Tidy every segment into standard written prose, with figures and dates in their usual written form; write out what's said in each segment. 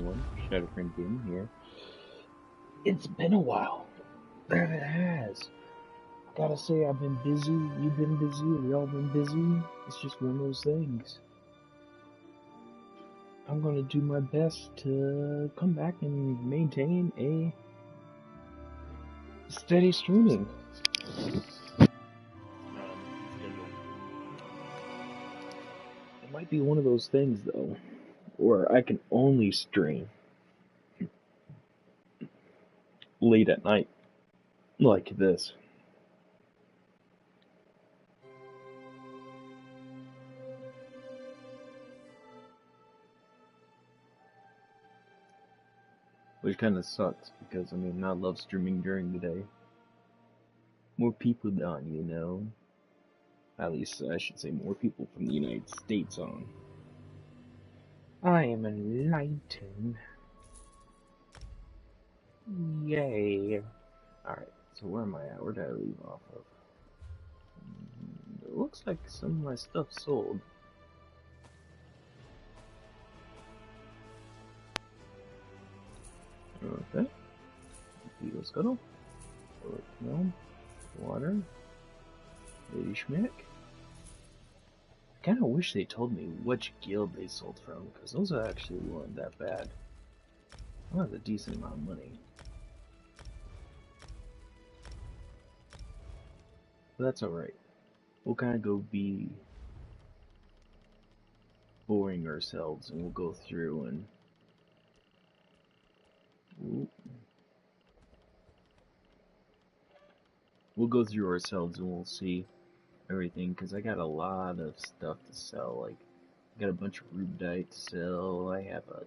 everyone. Shadowfriend Gaming here. It's been a while. That it has. Gotta say, I've been busy, you've been busy, we all been busy. It's just one of those things. I'm gonna do my best to come back and maintain a steady streaming. It might be one of those things, though, where I can only stream late at night, like this. Which kind of sucks, because, I mean, I love streaming during the day. More people on, you know? At least, I should say more people from the United States on. I am enlightened. Yay. Alright, so where am I at? Where did I leave off of? It looks like some of my stuff sold. Okay. Beetle Scuttle. Milk, water. Lady Schmick. I kinda wish they told me which guild they sold from, because those actually weren't that bad. That was a decent amount of money. But that's alright. We'll kinda go be boring ourselves, and we'll go through and... We'll go through ourselves and we'll see everything, because I got a lot of stuff to sell. Like, I got a bunch of rubedite to sell. I have a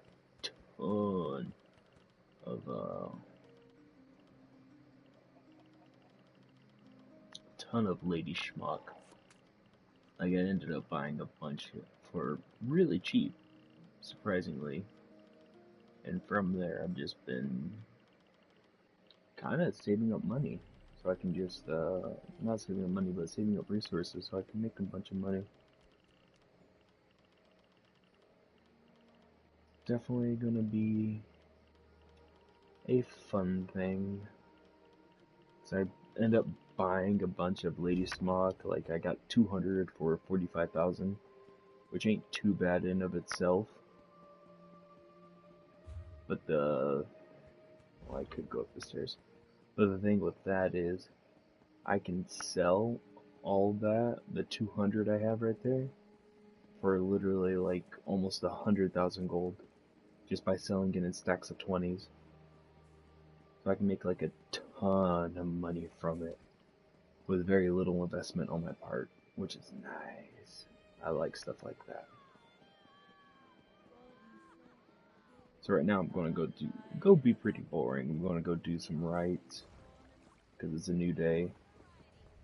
ton of Lady Schmuck. Like, I ended up buying a bunch for really cheap, surprisingly. And from there, I've just been kind of saving up money. So I can just, not saving up money, but saving up resources so I can make a bunch of money. Definitely gonna be a fun thing. So I end up buying a bunch of Lady Smock. Like, I got 200 for 45,000, which ain't too bad in of itself. But well, I could go up the stairs. But the thing with that is, I can sell all that, the 200 I have right there, for literally like almost 100,000 gold, just by selling it in stacks of 20s. So I can make like a ton of money from it, with very little investment on my part, which is nice. I like stuff like that. So right now I'm gonna go be pretty boring. I'm gonna go do some rights, because it's a new day.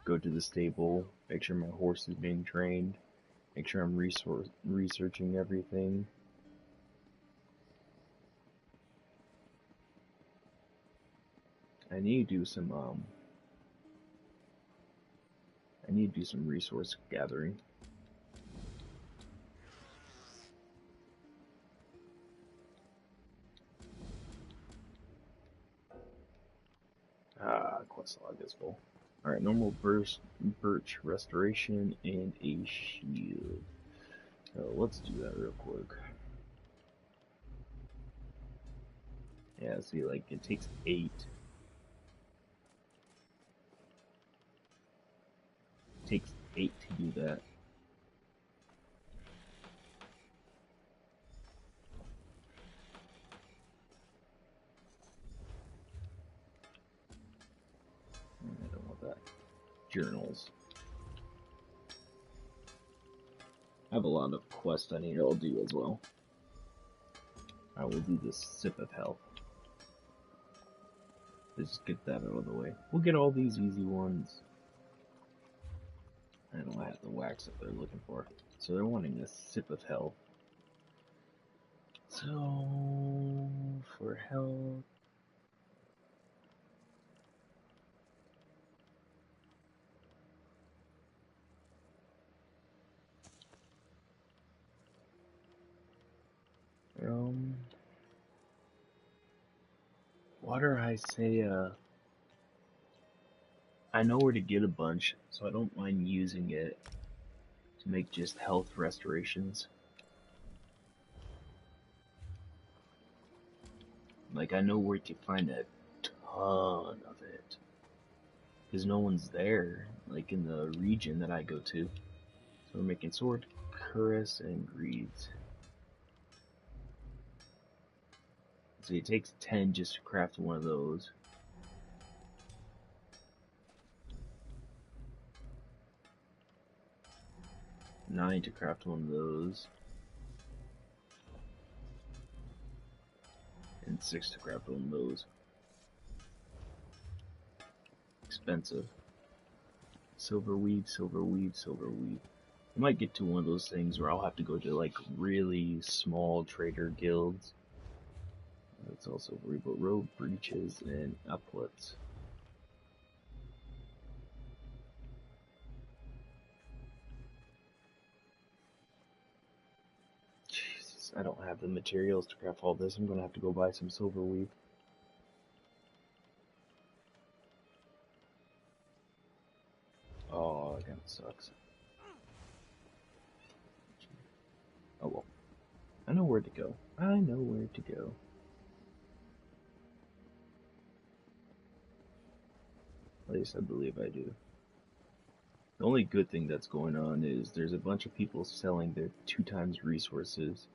Go to the stable, make sure my horse is being trained, make sure I'm researching everything. I need to do some resource gathering. Quest log is full. Alright, normal birch restoration and a shield. Let's do that real quick. Yeah, see, like, it takes 8. It takes 8 to do that. I don't want that. Journals. I have a lot of quests I need to do as well. I will do this sip of health. Let's just get that out of the way. We'll get all these easy ones. I don't have the wax that they're looking for. So they're wanting a sip of health. So, for health... Water, I say, I know where to get a bunch, so I don't mind using it to make just health restorations. Like, I know where to find a ton of it. Because no one's there, like in the region that I go to. So we're making sword, cuirass, and greaves. So it takes 10 just to craft one of those. Nine to craft one of those. And 6 to craft one of those. Expensive. Silver weave, silver weave, silver weave. I might get to one of those things where I'll have to go to like really small trader guilds. That's also but robe breeches and epaulets. Jesus, I don't have the materials to craft all this. I'm gonna have to go buy some silver weave. Oh, that kinda sucks. Oh well. I know where to go. I know where to go. At least I believe I do. The only good thing that's going on is there's a bunch of people selling their 2 times resources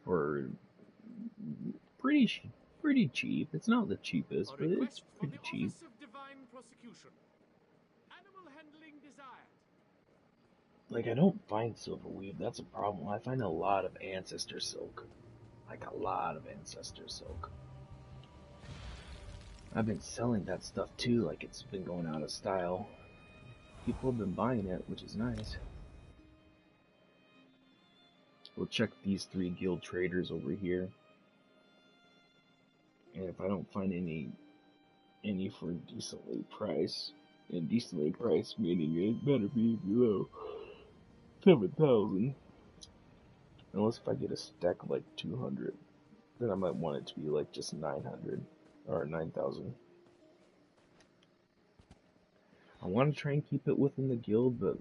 for pretty cheap. It's not the cheapest, but it's pretty cheap. Like, I don't find silver weave. That's a problem. I find a lot of ancestor silk. Like, a lot of ancestor silk. I've been selling that stuff too, like it's been going out of style. People have been buying it, which is nice. We'll check these 3 guild traders over here. And if I don't find any for decently priced, and decently priced meaning it better be below 7,000. Unless if I get a stack of like 200, then I might want it to be like just 900 or 9,000. I want to try and keep it within the guild, but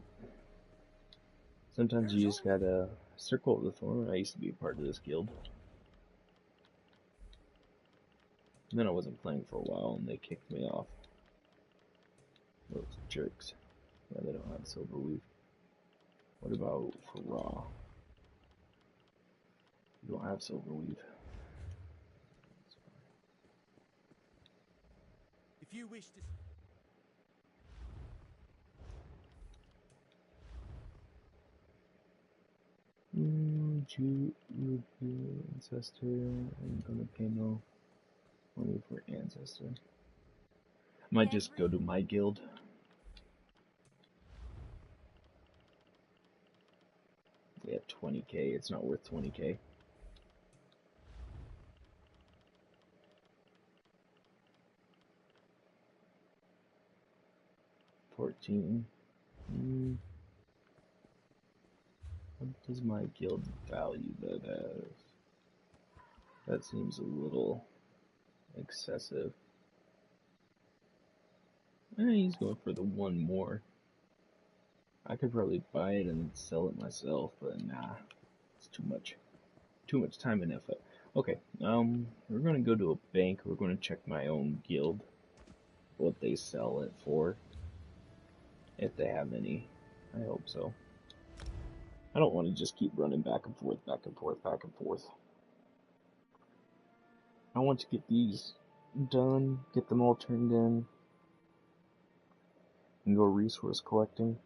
sometimes you just gotta circle of the thorn. I used to be a part of this guild. And then I wasn't playing for a while and they kicked me off. Those jerks. Yeah, they don't have silver weave. What about for raw? You don't have silver weave. If you wish to... Ancestor. I'm gonna pay no money for ancestor. Might just go to my guild. Yeah, 20k. It's not worth 20k. What does my guild value that as? That seems a little excessive. He's going for the 1 more. I could probably buy it and sell it myself, but nah, it's too much. Too much time and effort. Okay, we're gonna go to a bank. We're gonna check my own guild, what they sell it for, if they have any. I hope so. I don't want to just keep running back and forth, back and forth, back and forth. I want to get these done, get them all turned in, and go resource collecting.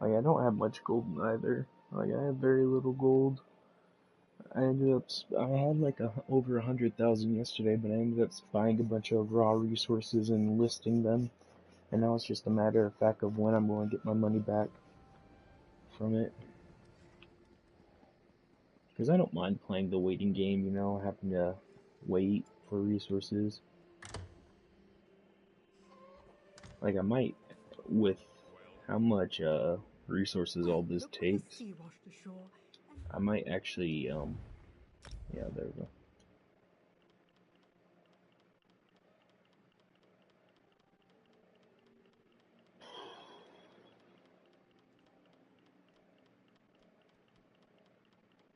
Like, I don't have much gold either. Like, I have very little gold. I had like over 100,000 yesterday, but I ended up buying a bunch of raw resources and listing them. And now it's just a matter of fact of when I'm going to get my money back from it. Because I don't mind playing the waiting game, you know, having to wait for resources. Like, I might, with how much resources all this takes, I might actually, yeah, there we go.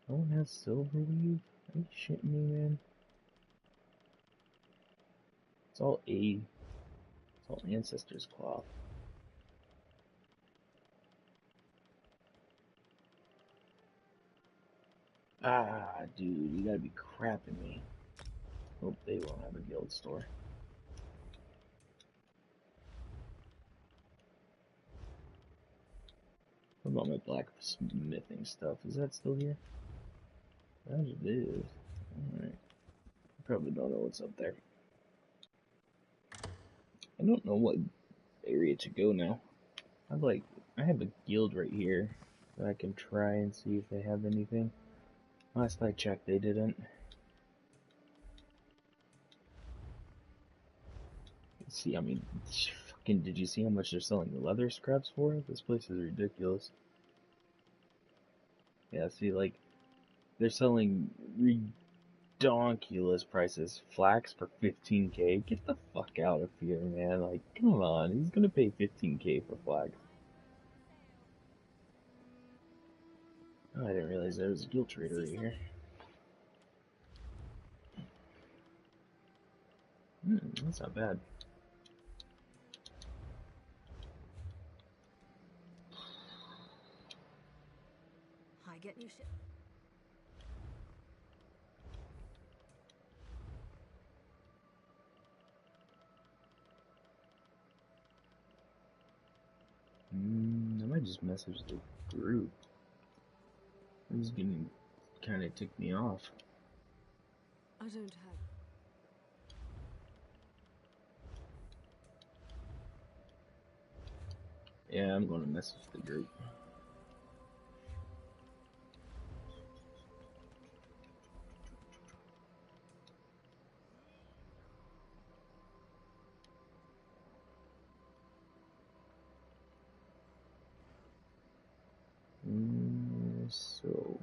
No one has silver weave? Are you shitting me, man? It's all ancestors cloth. Ah, dude, you gotta be crapping me. Hope they won't have a guild store. What about my blacksmithing stuff? Is that still here? That it is. Alright. Probably don't know what's up there. I don't know what area to go now. I have a guild right here that I can try and see if they have anything. Last I checked, they didn't. Let's see, I mean, fucking, did you see how much they're selling leather scraps for? This place is ridiculous. Yeah, see, like, they're selling redonkulous prices. Flax for 15k? Get the fuck out of here, man. Like, come on, who's gonna pay 15k for flax? Oh, I didn't realize there was a guild trader right here. That's not bad. I get new shit. I might just message the group. This is gonna kind of tick me off. I don't have. Yeah, I'm gonna message the group. So.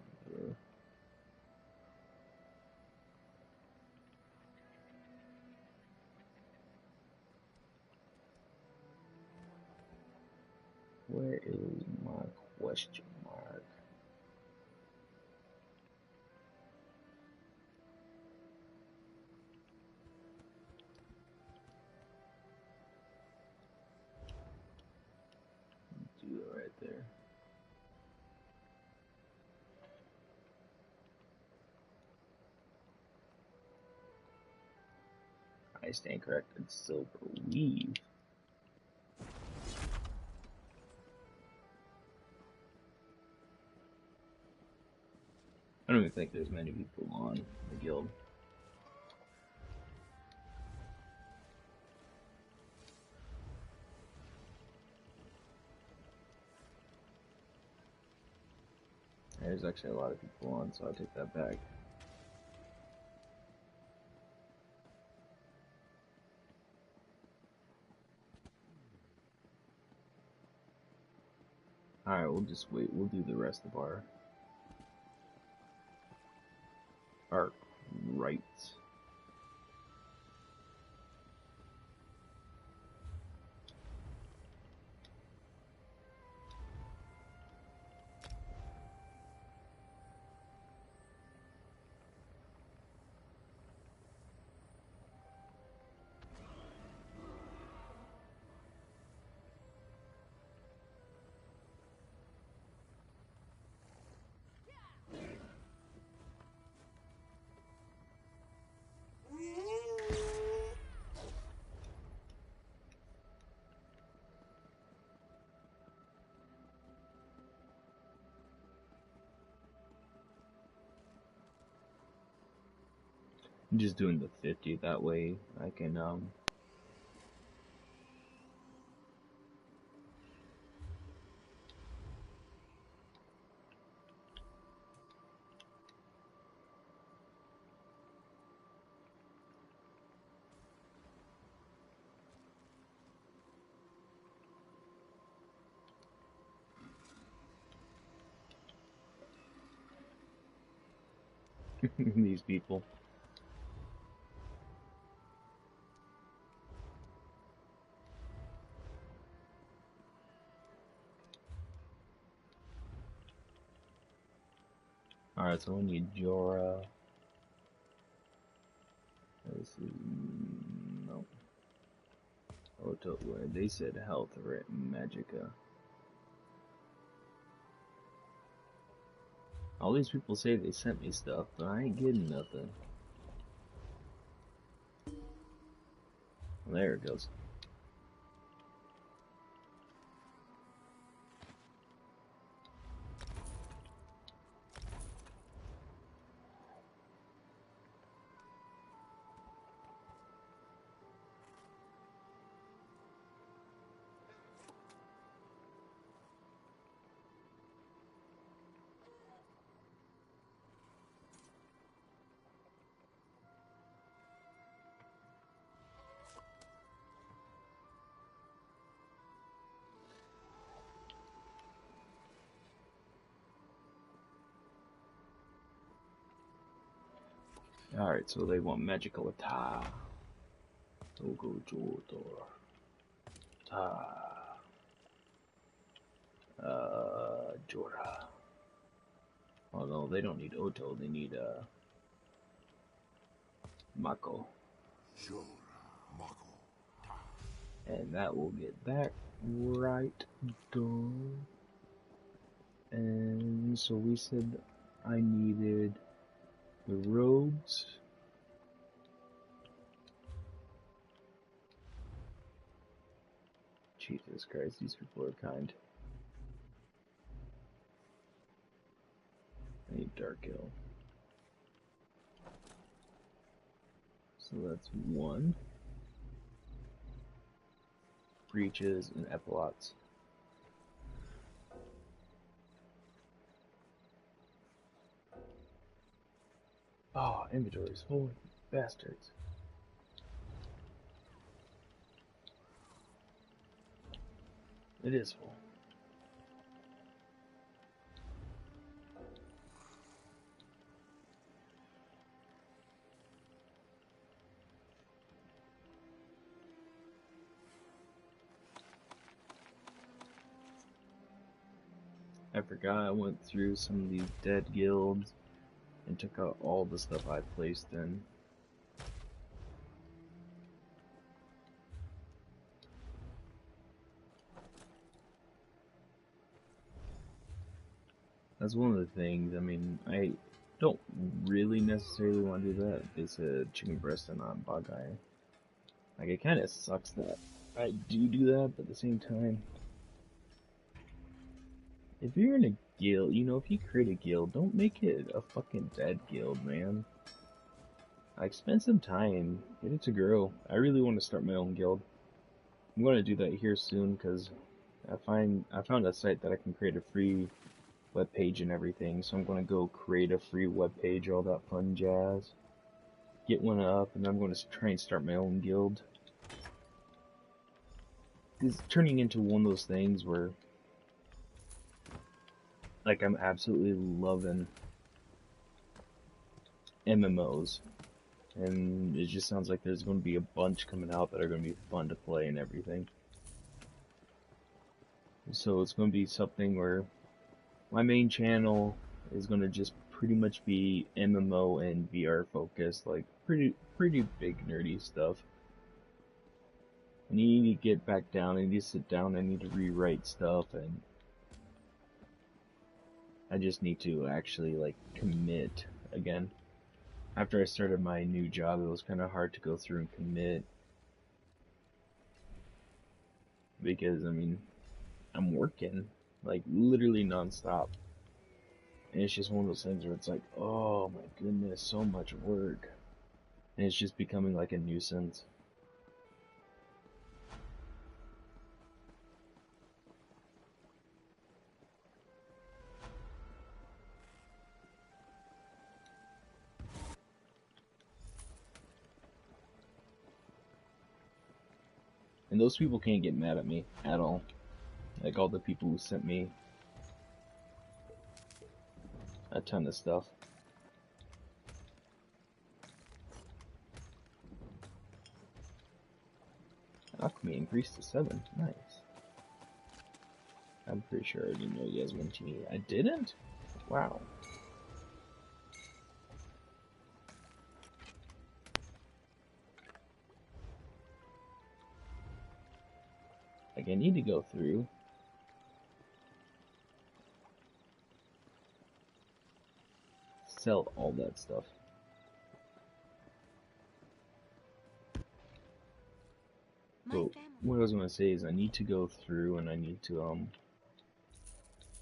Where is my question mark? Do it right there. I stand corrected. Silver weave. I don't even think there's many people on the guild. There's actually a lot of people on, so I'll take that back. Alright, we'll just wait. We'll do the rest of our rights. I'm just doing the 50, that way I can, These people. Alright, so we need Jorah. This is no. Oh, they said health or Magica. All these people say they sent me stuff, but I ain't getting nothing. Well, there it goes. Alright, so they want magical attack. Togo Jodor. Ta. Jorah. Oh no, they don't need Oto, they need Mako. And that will get that right done. And so we said I needed the robes. Jesus Christ, these people are kind. I need Dark Hill. So that's one. Breaches and epaulets. Oh, inventory's full. Bastards. It is full. I forgot I went through some of these dead guilds and took out all the stuff I placed in. That's one of the things. I mean, I don't really necessarily want to do that. It's a chicken breast and not bug eye. Like, it kind of sucks that I do that, but at the same time, if you're in a guild, you know, if you create a guild, don't make it a fucking dead guild, man. Like, spend some time, get it to grow. I really want to start my own guild. I'm going to do that here soon, because I found a site that I can create a free web page and everything, so I'm going to go create a free web page, all that fun jazz. Get one up, and I'm going to try and start my own guild. It's turning into one of those things where, like, I'm absolutely loving MMOs, and it just sounds like there's going to be a bunch coming out that are going to be fun to play and everything. So it's going to be something where my main channel is going to just pretty much be MMO and VR focused, like pretty big nerdy stuff. I need to get back down, I need to sit down, I need to rewrite stuff, and I just need to actually, like, commit again. After I started my new job, it was kind of hard to go through and commit. Because, I mean, I'm working, like, literally non-stop. And it's just one of those things where it's like, oh my goodness, so much work. And it's just becoming like a nuisance. And those people can't get mad at me at all. Like all the people who sent me a ton of stuff. Alchemy increased to 7. Nice. I'm pretty sure I didn't know you guys went to me. I didn't? Wow. Like, I need to go through. Sell all that stuff. But what I was gonna say is I need to go through and I need to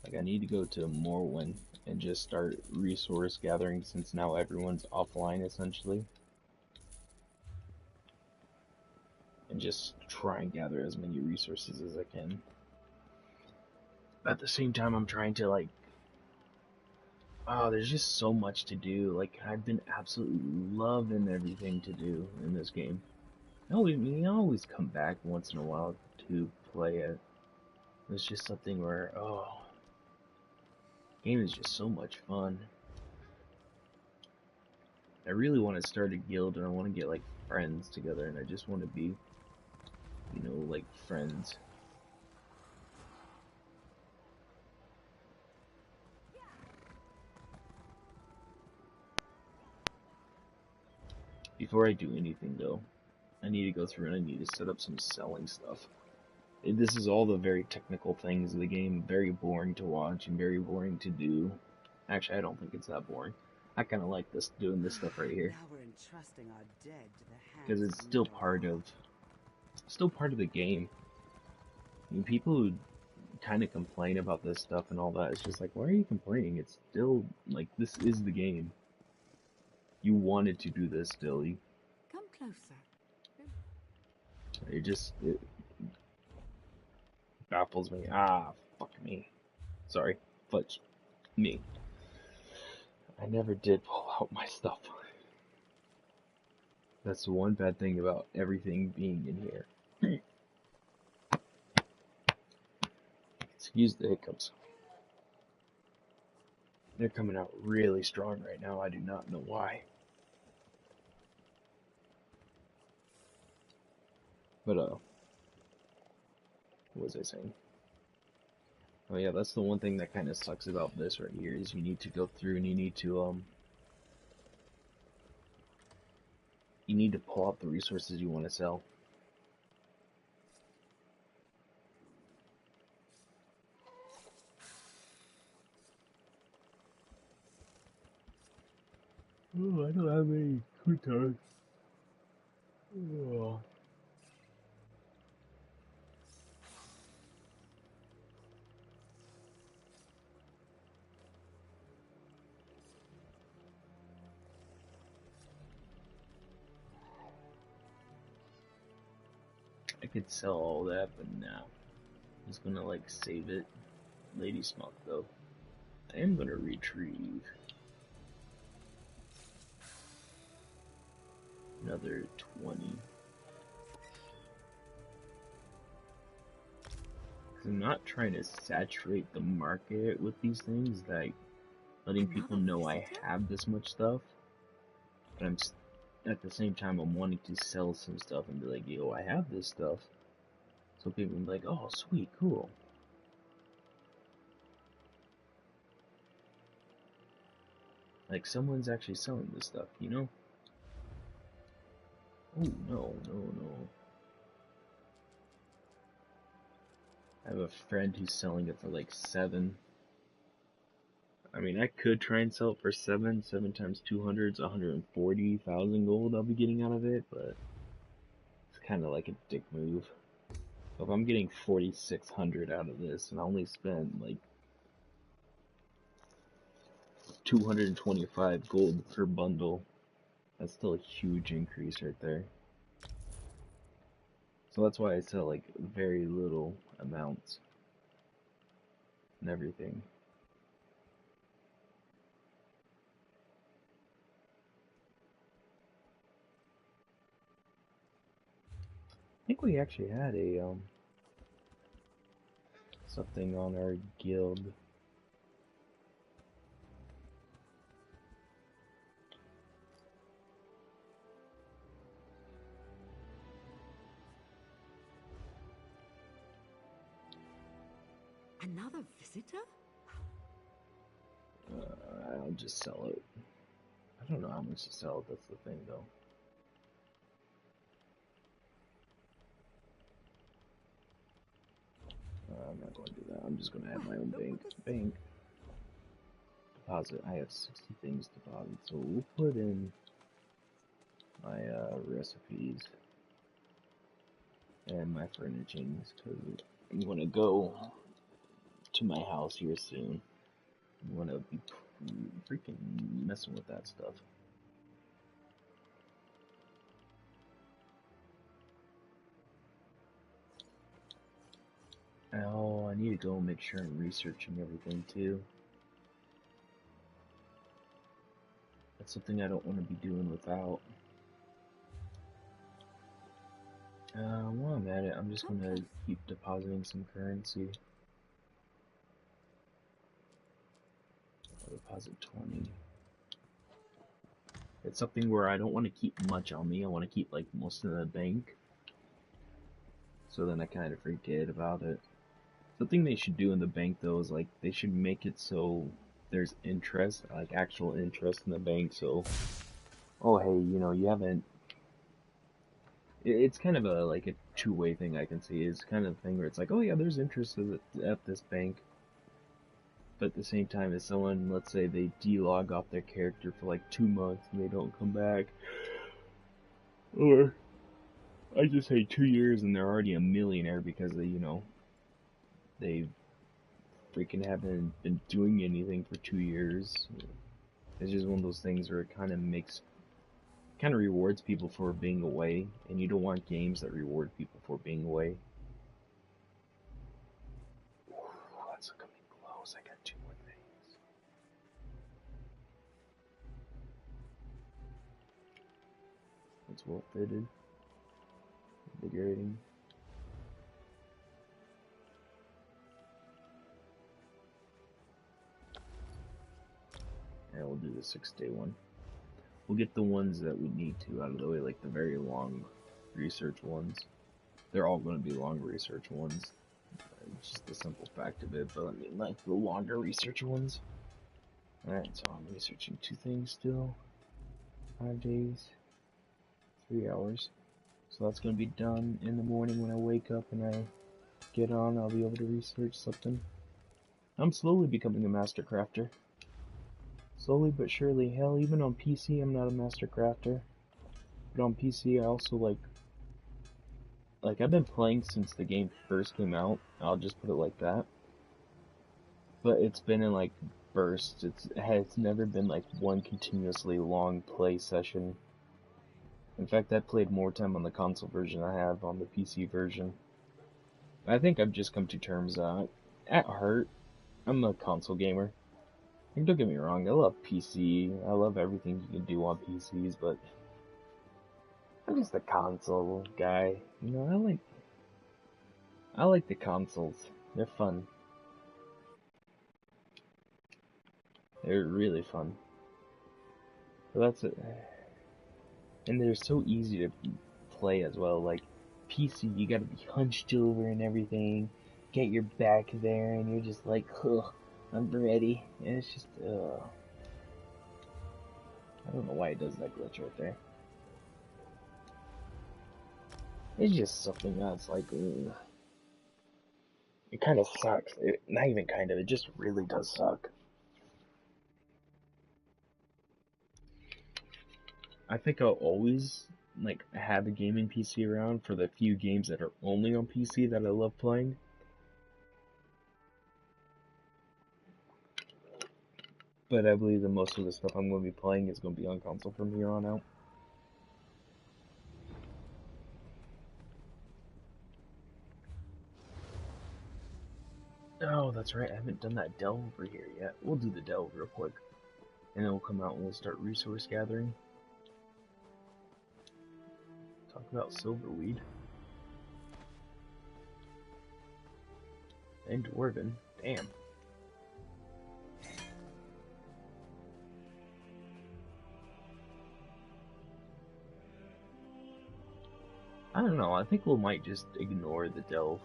I need to go to Morrowind and just start resource gathering since now everyone's offline essentially. And just try and gather as many resources as I can. At the same time, I'm trying to like, oh, there's just so much to do. Like, I've been absolutely loving everything to do in this game. I always come back once in a while to play it. It's just something where, oh, game is just so much fun. I really want to start a guild and I want to get like friends together and I just want to be, you know, like friends. Before I do anything though, I need to go through and I need to set up some selling stuff. This is all the very technical things of the game, very boring to watch and very boring to do. Actually, I don't think it's that boring. I kind of like this doing this stuff right here because it's still part of the game. I mean, people who kind of complain about this stuff and all that, it's just like, why are you complaining? It's still like this is the game. You wanted to do this still. Come closer. It baffles me. Ah, fuck me. Sorry, fudge me. I never did pull out my stuff. That's the one bad thing about everything being in here. Excuse the hiccups. They're coming out really strong right now. I do not know why. But, what was I saying? Oh yeah, that's the one thing that kind of sucks about this right here, is you need to go through and you need to pull out the resources you want to sell. Oh, I don't have any croutons. Oh. I could sell all that, but nah. I'm just gonna like save it. Lady Smoke though. I am gonna retrieve another 20. I'm not trying to saturate the market with these things, like letting people know I have this much stuff, but at the same time I'm wanting to sell some stuff and be like, yo, I have this stuff, so people can be like, oh, sweet, cool. Like someone's actually selling this stuff, you know? Oh, no. I have a friend who's selling it for like 7. I mean, I could try and sell it for 7. 7 times 200 is 140,000 gold I'll be getting out of it, but it's kind of like a dick move. So if I'm getting 4,600 out of this and I only spend like 225 gold per bundle, that's still a huge increase right there. So that's why I sell like very little amounts and everything. I think we actually had a something on our guild. Another visitor? I'll just sell it. I don't know how much to sell it, that's the thing though. I'm not going to do that. I'm just going to add my own bank. Deposit. I have 60 things deposited, so we'll put in my recipes and my furnishings because I'm going to go to my house here soon. I'm going to be freaking messing with that stuff. Oh, I need to go make sure I'm researching everything too. That's something I don't want to be doing without. While I'm at it, I'm just going to keep depositing some currency. I'll deposit 20. It's something where I don't want to keep much on me. I want to keep like most of the bank. So then I kind of forget about it. Something they should do in the bank though is like they should make it so there's interest, like actual interest in the bank. So, oh hey, you know, you haven't. It's kind of a like a two-way thing I can see. It's kind of a thing where it's like, oh yeah, there's interest at this bank. But at the same time, if someone, let's say they delog off their character for like 2 months and they don't come back, or I just say 2 years and they're already a millionaire because they, you know, they freaking haven't been doing anything for 2 years. It's just one of those things where it kind of rewards people for being away, and you don't want games that reward people for being away. Ooh, that's coming close. I got 2 more things. That's well fitted. Invigorating. And we'll do the 6-day one. We'll get the ones that we need to out of the way, like the very long research ones. They're all going to be long research ones. It's just the simple fact of it, but I mean, like the longer research ones. Alright, so I'm researching 2 things still. 5 days, 3 hours. So that's going to be done in the morning when I wake up and I get on. I'll be able to research something. I'm slowly becoming a master crafter. Slowly but surely. Hell, even on PC I'm not a master crafter. But on PC I also like I've been playing since the game first came out. I'll just put it like that. But it's been in like bursts. It's never been like one continuously long play session. In fact, I played more time on the console version I have on the PC version. I think I've just come to terms at heart, I'm a console gamer. Like, don't get me wrong, I love PC. I love everything you can do on PCs, but I'm just a console guy. You know, I like the consoles. They're fun. They're really fun. So that's it. And they're so easy to play as well. Like PC, you gotta be hunched over and everything. Get your back there, and you're just like, ugh, I'm ready. And it's just, I don't know why it does that glitch right there. It's just something that's like, ugh. It kind of sucks. Not even kind of, it just really does suck. I think I'll always like have a gaming PC around for the few games that are only on PC that I love playing. But I believe that most of the stuff I'm going to be playing is going to be on console from here on out. Oh, that's right, I haven't done that delve over here yet. We'll do the delve real quick. And then we'll come out and we'll start resource gathering. Talk about silverweed. And dwarven. Damn. I don't know, I think we might just ignore the delve.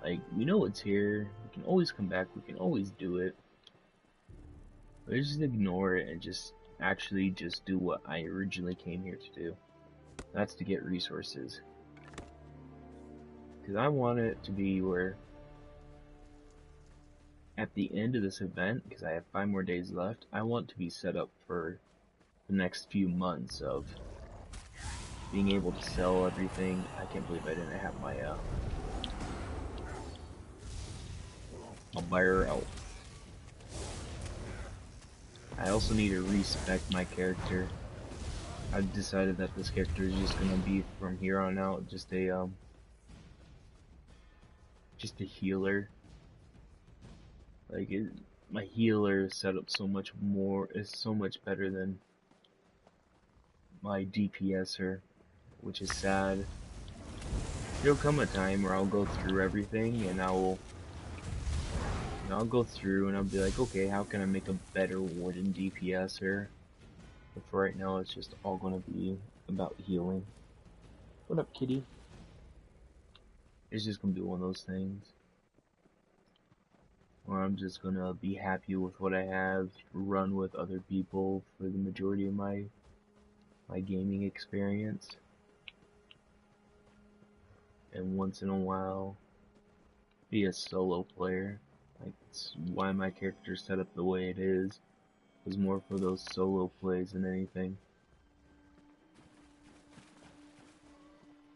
Like, we know it's here, we can always come back, we can always do it. But just ignore it and just actually just do what I originally came here to do. That's to get resources. Because I want it to be where at the end of this event, because I have 5 more days left, I want to be set up for the next few months of being able to sell everything. I can't believe I didn't have my I'll buy her out. I also need to respec my character. I've decided that this character is just gonna be from here on out just a healer. Like my healer is set up so much more, is so much better than my DPSer, which is sad. There'll come a time where I'll go through everything and I'll go through and I'll be like, okay, how can I make a better warden DPSer? But for right now, it's just all gonna be about healing. What up, kitty? It's just gonna be one of those things where I'm just gonna be happy with what I have, run with other people for the majority of my gaming experience, and once in a while be a solo player. Like, it's why my character's set up the way it is more for those solo plays than anything.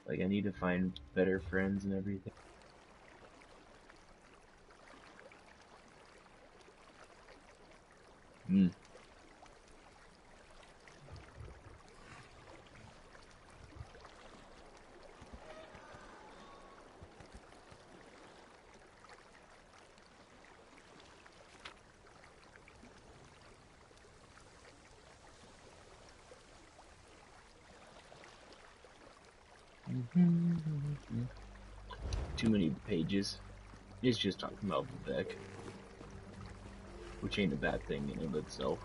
Like, I need to find better friends and everything. Too many pages. It's just talking about Vivek, which ain't a bad thing in and of itself.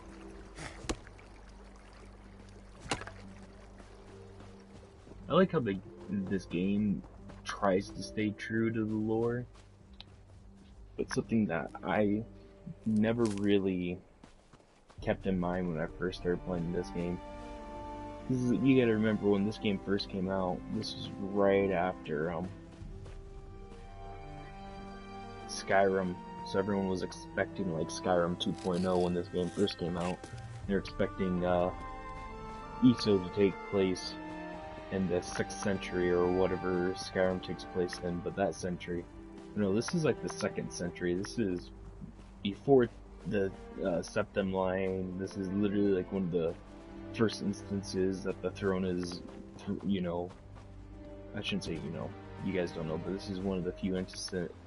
I like how this game tries to stay true to the lore, but something that I never really kept in mind when I first started playing this game. You gotta remember, when this game first came out, this was right after Skyrim, so everyone was expecting like Skyrim 2.0 when this game first came out. They're expecting ESO to take place in the 6th century or whatever Skyrim takes place in, but that century. No, this is like the 2nd century. This is before the Septim line. This is literally like one of the first instances that the throne is, you know, I shouldn't say, you know, you guys don't know, but this is one of the few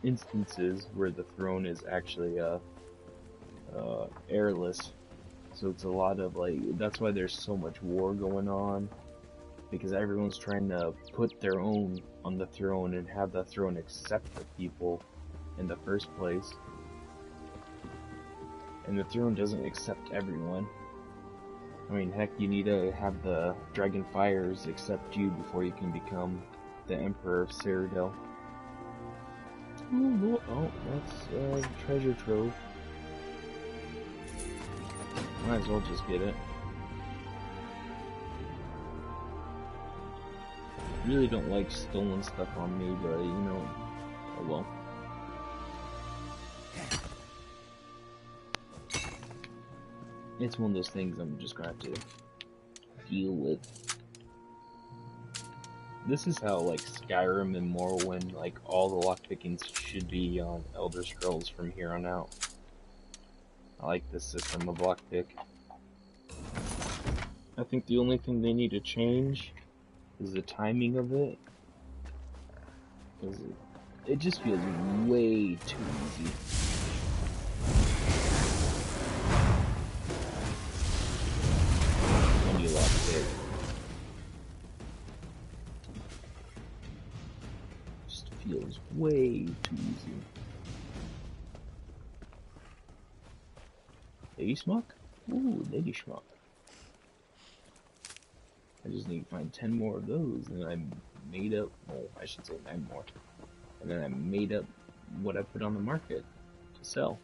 instances where the throne is actually airless. So it's a lot of like, that's why there's so much war going on, because everyone's trying to put their own on the throne and have the throne accept the people in the first place. And the throne doesn't accept everyone. I mean, heck, you need to have the Dragon Fires accept you before you can become the Emperor of Cyrodiil. Ooh, oh, that's treasure trove. Might as well just get it. Really don't like stolen stuff on me, but you know, oh well. It's one of those things I'm just gonna have to deal with. This is how, like, Skyrim and Morrowind, like, all the lockpickings should be on Elder Scrolls from here on out. I like this system of lockpick. I think the only thing they need to change is the timing of it. Because it just feels way too easy. When you lockpick. Just feels way too easy. Lady Schmuck? Ooh, Lady Schmuck. I just need to find 10 more of those, and then I made up, well, I should say 9 more. And then I made up what I put on the market. to sell.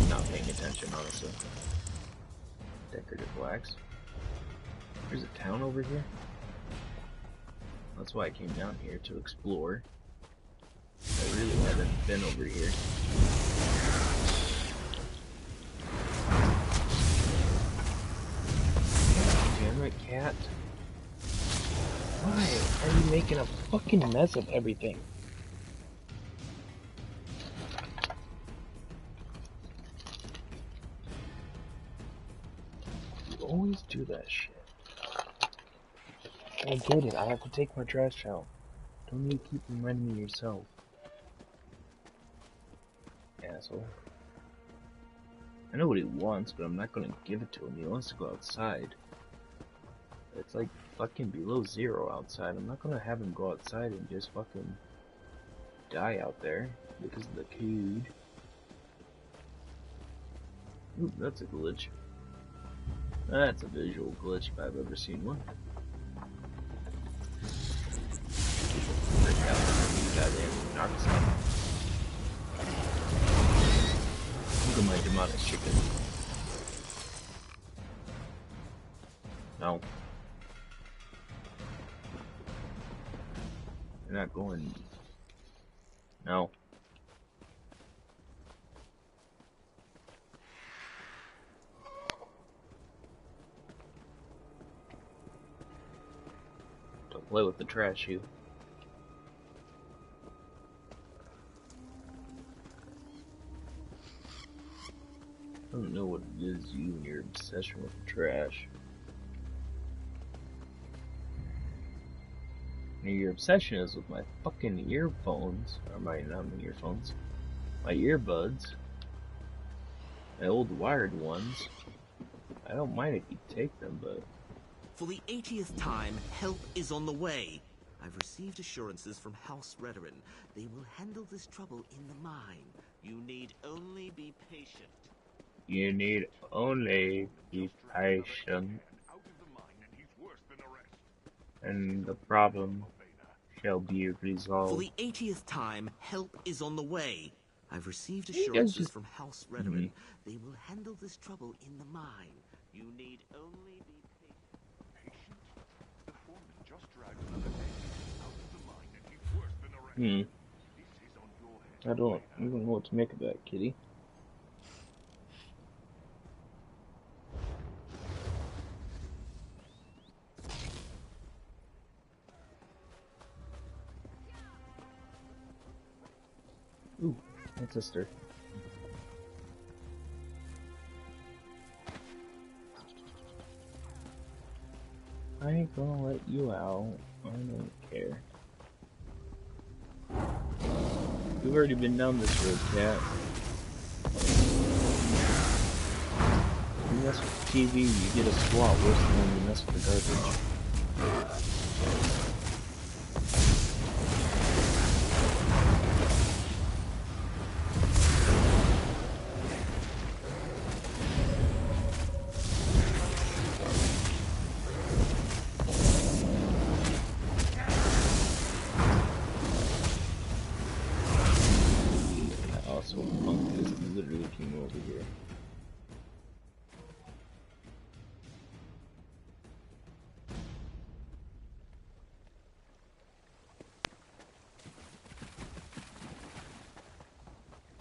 Not paying attention, honestly. Decorative wax. There's a town over here. That's why I came down here, to explore. I really haven't been over here. Damn it, cat. Why are you making a fucking mess of everything? You always do that shit. I get it, I have to take my trash out. Don't you keep reminding me yourself. Asshole. I know what he wants, but I'm not gonna give it to him. He wants to go outside. It's like fucking below zero outside. I'm not gonna have him go outside and just fucking die out there because of the cold. Ooh, that's a glitch. That's a visual glitch if I've ever seen one. Look at my demonic chicken. No. You're not going. No. Don't play with the trash, you. I don't know what it is, you and your obsession with the trash. And your obsession is with my fucking earphones, or not my earphones, my earbuds, my old wired ones. I don't mind if you take them, but... For the 80th time, help is on the way. I've received assurances from House Redoran. They will handle this trouble in the mine. You need only be patient. You need only be patient, and the problem shall be resolved. For the 80th time, help is on the way. I've received assurances from House Redoran. They will handle this trouble in the mine. You need only be patient. The foreman just dragged another entity out of the mine and he's worse than arrested. This is on your head. I don't know what to make of that, kitty. Ooh, my sister. I ain't gonna let you out. I don't care. You've already been down this road, cat. You mess with the TV, you get a swat worse than when you mess with the garbage.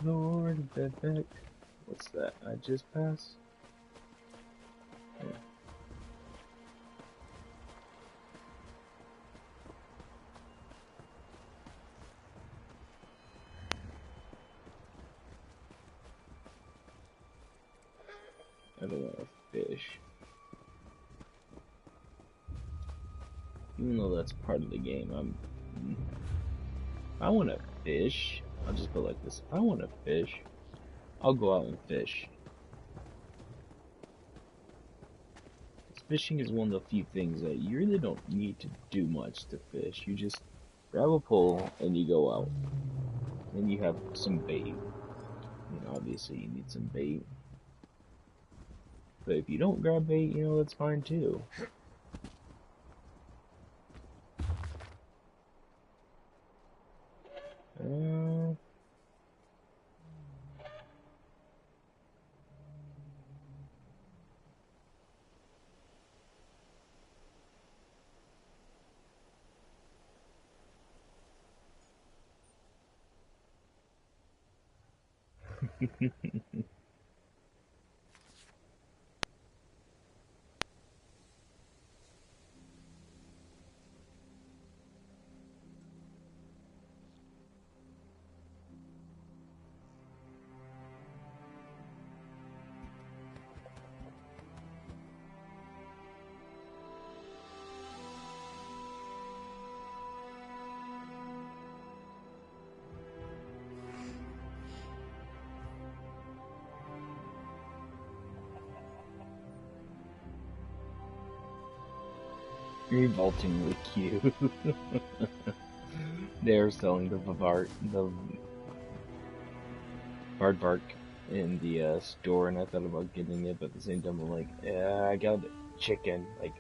Lord, bedback. What's that? I just passed? Yeah. I don't want to fish. Even though that's part of the game, if I want to fish, I'll just go like this. If I want to fish, I'll go out and fish. Fishing is one of the few things that you really don't need to do much to fish. You just grab a pole and you go out. And you have some bait. Obviously, you need some bait. But if you don't grab bait, that's fine too. Revoltingly cute. They're selling the Aardvark in the store, and I thought about getting it, but at the same time I'm like, yeah, I got chicken. Like,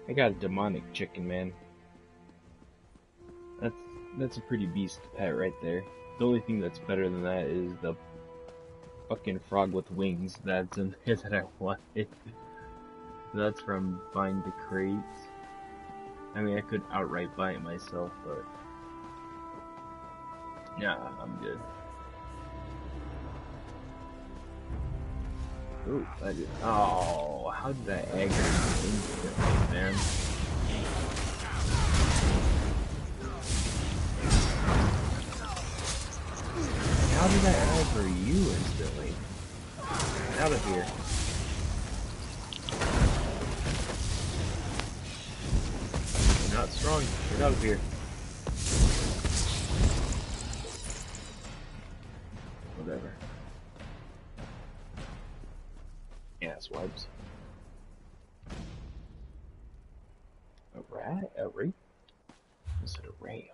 I got a demonic chicken, man. That's a pretty beast pet right there. The only thing that's better than that is the fucking frog with wings that's in there that I wanted. That's from buying the crates. I mean, I could outright buy it myself, but yeah, I'm good. Ooh, I did. Oh, how did I aggravate you instantly, man? How did I aggravate you instantly? Get out of here. You're not strong. Get out of here. Whatever. Ass wipes. A rat? A wraith? Is it a wraith?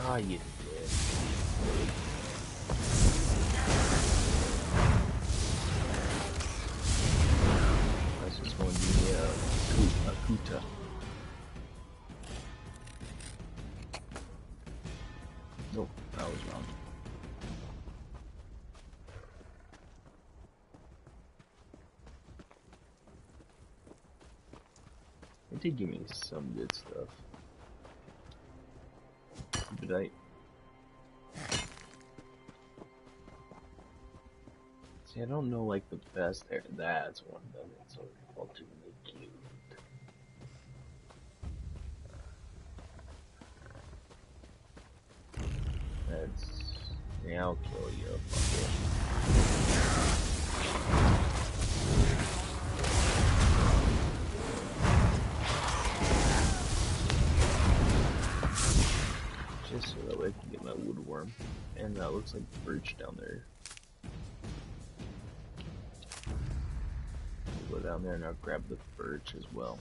Ah, you did. That's just going to be a Kuta. Nope, I was wrong. It did give me some good stuff. But see, I don't know like the best there. That's one of them. It's so ultimately cute. That's yeah, I'll kill you. Fuck it. Just so that way I can get my woodworm. And that looks like birch down there. I'll go down there and I'll grab the birch as well.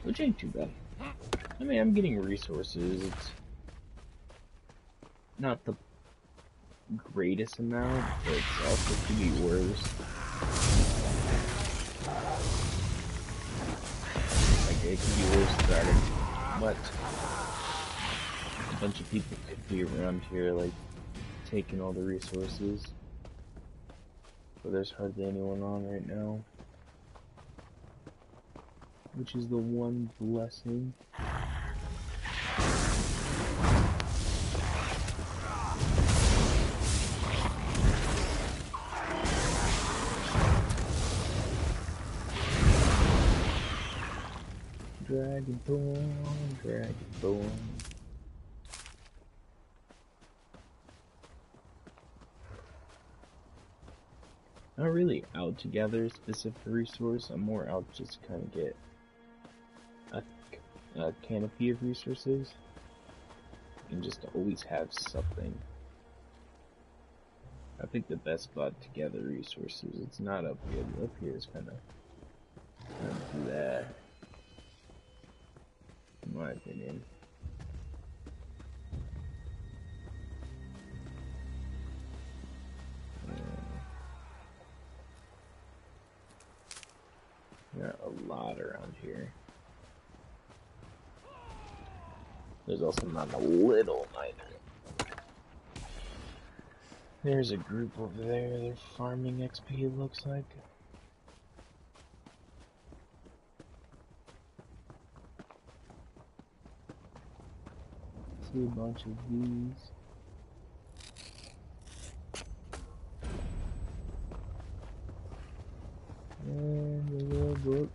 Which ain't too bad. I mean, I'm getting resources. It's not the greatest amount, but it's also could be worse. Like, it could be worse that but a bunch of people could be around here, like, taking all the resources. But there's hardly anyone on right now. Which is the one blessing. Do Dragon Thorn, Dragon Thorn. Not really out to gather a specific resource, I'm more out just to kind of get a canopy of resources and just to always have something. I think the best spot to gather resources, it's not up here. Up here is kind of do that, in my opinion. There are a lot around here. There's also not a little either. There's a group over there, they're farming XP it looks like. See a bunch of these. And the little book.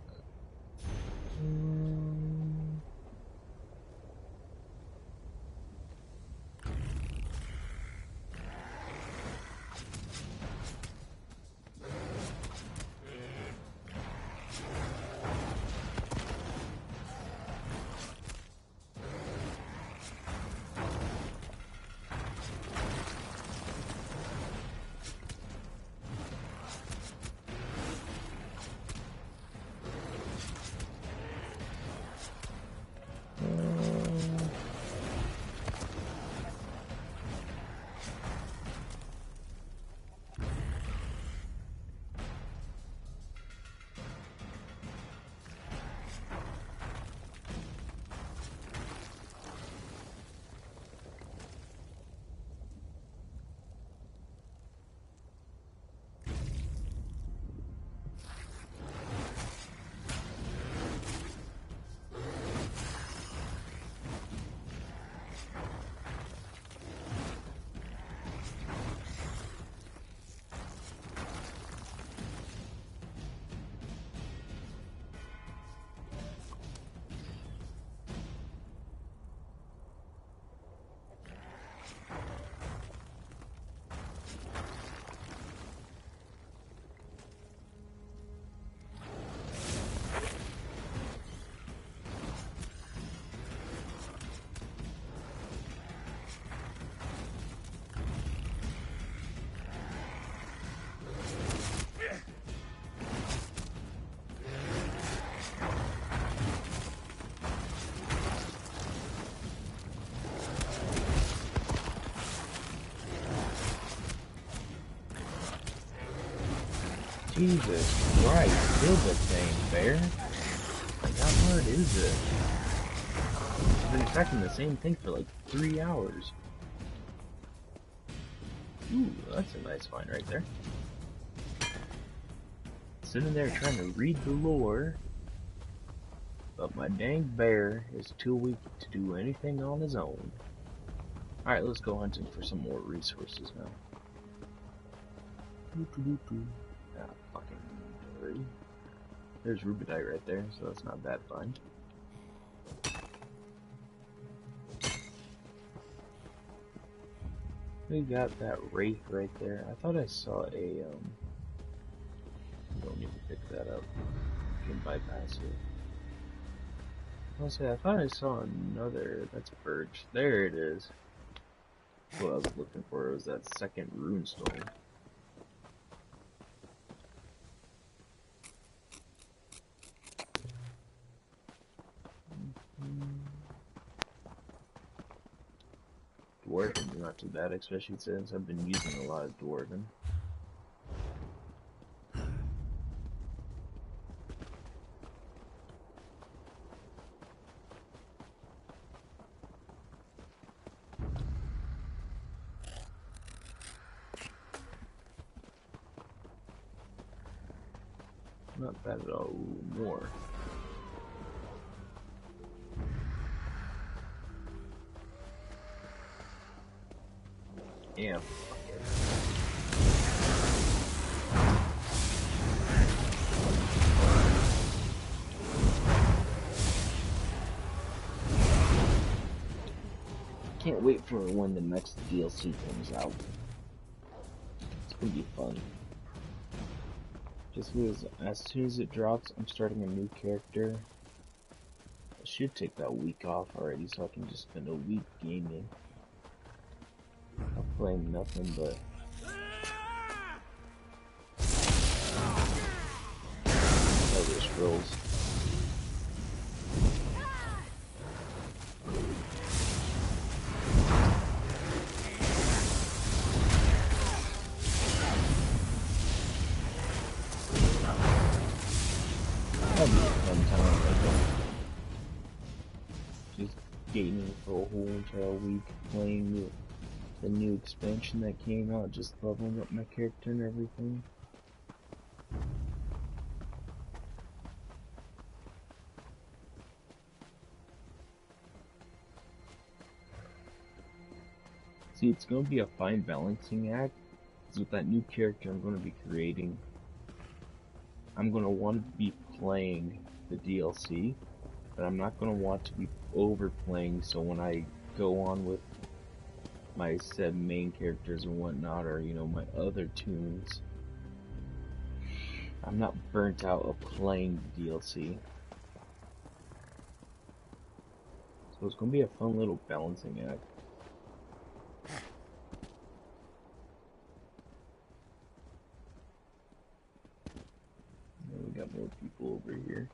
Jesus Christ, kill the thing, bear. Like, how hard is it? I've been attacking the same thing for like 3 hours. Ooh, that's a nice find right there. Sitting there trying to read the lore, but my dang bear is too weak to do anything on his own. Alright, let's go hunting for some more resources now. Ah, fucking dirty. There's rubidite right there, so that's not that fun. We got that wraith right there. I thought I saw a, don't need to pick that up. You can bypass it. I'll say, I thought I saw another, that's birch. There it is. What I was looking for was that second runestone. Dwarven, not too bad, especially since I've been using a lot of Dwarven. Not bad at all. Ooh, more. Yeah, fuck it. can't wait for when the next DLC comes out. It's gonna be fun. Just because as soon as it drops, I'm starting a new character. I should take that week off already so I can just spend a week gaming. I'm playing nothing but Elder Scrolls. That'd be a fun time, just gaming for a whole entire week, playing the new expansion that came out, just leveling up my character and everything. See, it's going to be a fine balancing act, because with that new character I'm going to be creating, I'm going to want to be playing the DLC, but I'm not going to want to be overplaying, so when I go on with my said main characters and whatnot, or you know, my other tunes, I'm not burnt out of playing the DLC. So it's gonna be a fun little balancing act. And we got more people over here.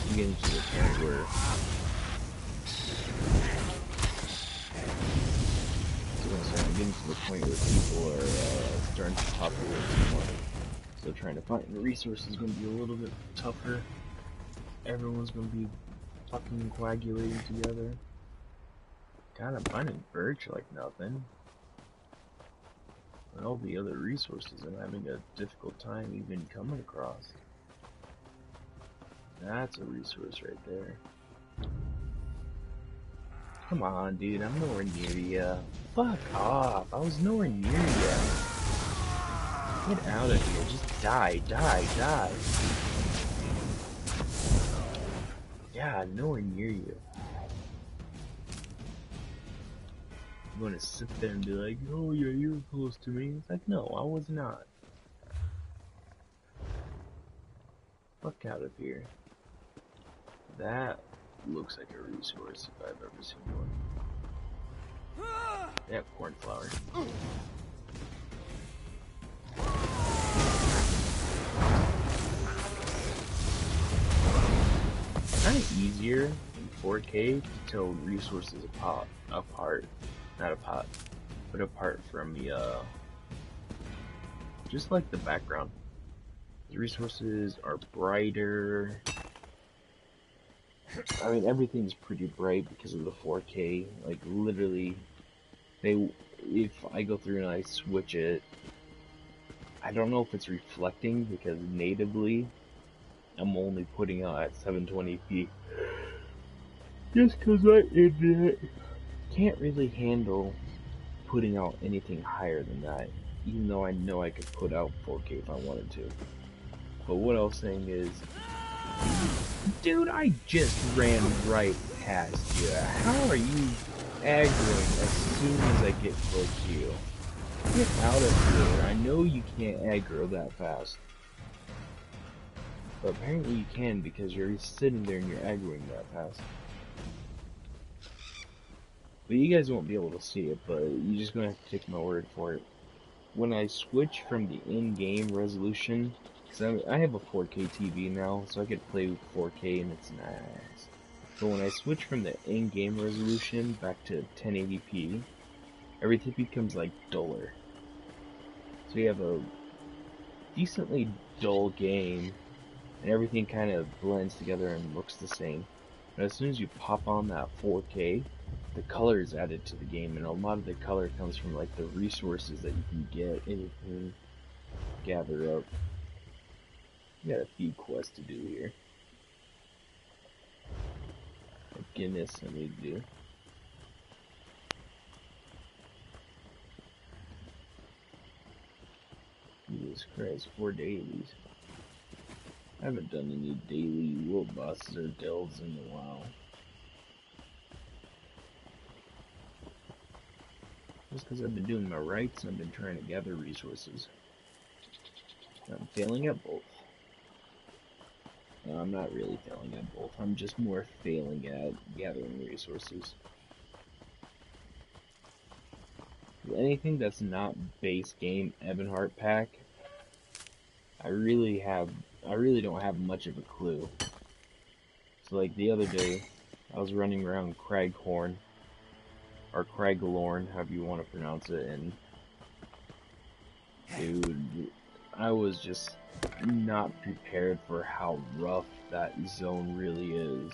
I'm getting to the point where I'm getting to the point where people are starting to populate some more. So trying to find resources is going to be a little bit tougher. Everyone's going to be fucking coagulating together. God, I'm finding birch like nothing. And all the other resources I'm having a difficult time even coming across. That's a resource right there. Come on, dude, I'm nowhere near ya. Fuck off, I was nowhere near ya. Get out of here, just die, die, die. Yeah, nowhere near you. I'm gonna sit there and be like, oh yeah, you were close to me. It's like, no, I was not. Fuck out of here. That looks like a resource if I've ever seen one. They have cornflower. Kind of easier in 4K to tell resources apart. Not apart, but apart from the, just like the background. The resources are brighter. I mean, everything's pretty bright because of the 4K. Like, literally, if I go through and I switch it, I don't know if it's reflecting because natively, I'm only putting out at 720p. Just because my internet can't really handle putting out anything higher than that, even though I know I could put out 4K if I wanted to. But what I was saying is, dude, I just ran right past you. How are you aggroing as soon as I get close to you? Get out of here. I know you can't aggro that fast. But apparently you can because you're sitting there and you're aggroing that fast. But you guys won't be able to see it, but you're just gonna have to take my word for it. When I switch from the in-game resolution, because I have a 4K TV now, so I could play with 4K and it's nice. But when I switch from the in-game resolution back to 1080p, everything becomes like duller. So you have a decently dull game, and everything kind of blends together and looks the same. But as soon as you pop on that 4K, the color is added to the game, and a lot of the color comes from like the resources that you can get and you can gather up. We got a few quests to do here. Goodness, I need to do. Jesus Christ, 4 dailies. I haven't done any daily world bosses or delves in a while. Just because I've been doing my rights and I've been trying to gather resources. I'm failing at both. No, I'm not really failing at both. I'm just more failing at gathering resources. Anything that's not base game Ebonheart pack, I really don't have much of a clue. So like the other day, I was running around Craghorn, or Craglorn, however you want to pronounce it, and dude, I was just not prepared for how rough that zone really is.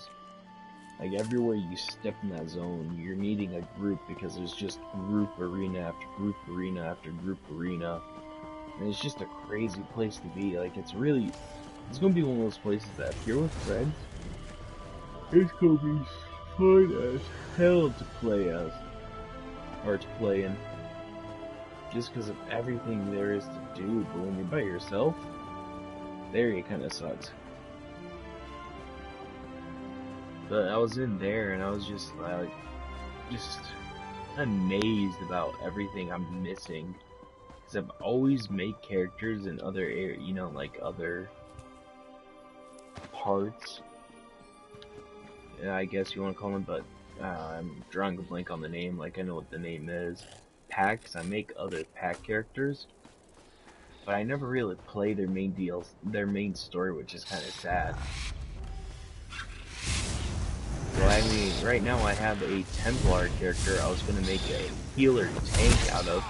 Like everywhere you step in that zone, you're needing a group because there's just group arena after group arena after group arena. And it's just a crazy place to be. Like it's gonna be one of those places that if you're with friends, it's gonna be fun as hell to play as. Or to play in. Just because of everything there is to do, but when you're by yourself, there it kinda sucks. But I was in there and I was just like, just amazed about everything I'm missing. Because I've always made characters in other areas, you know, like other parts, I guess you want to call them, but I'm drawing a blank on the name, like I know what the name is. Packs, I make other pack characters, but I never really play their main story, which is kind of sad. So I mean, right now I have a Templar character I was going to make a healer tank out of.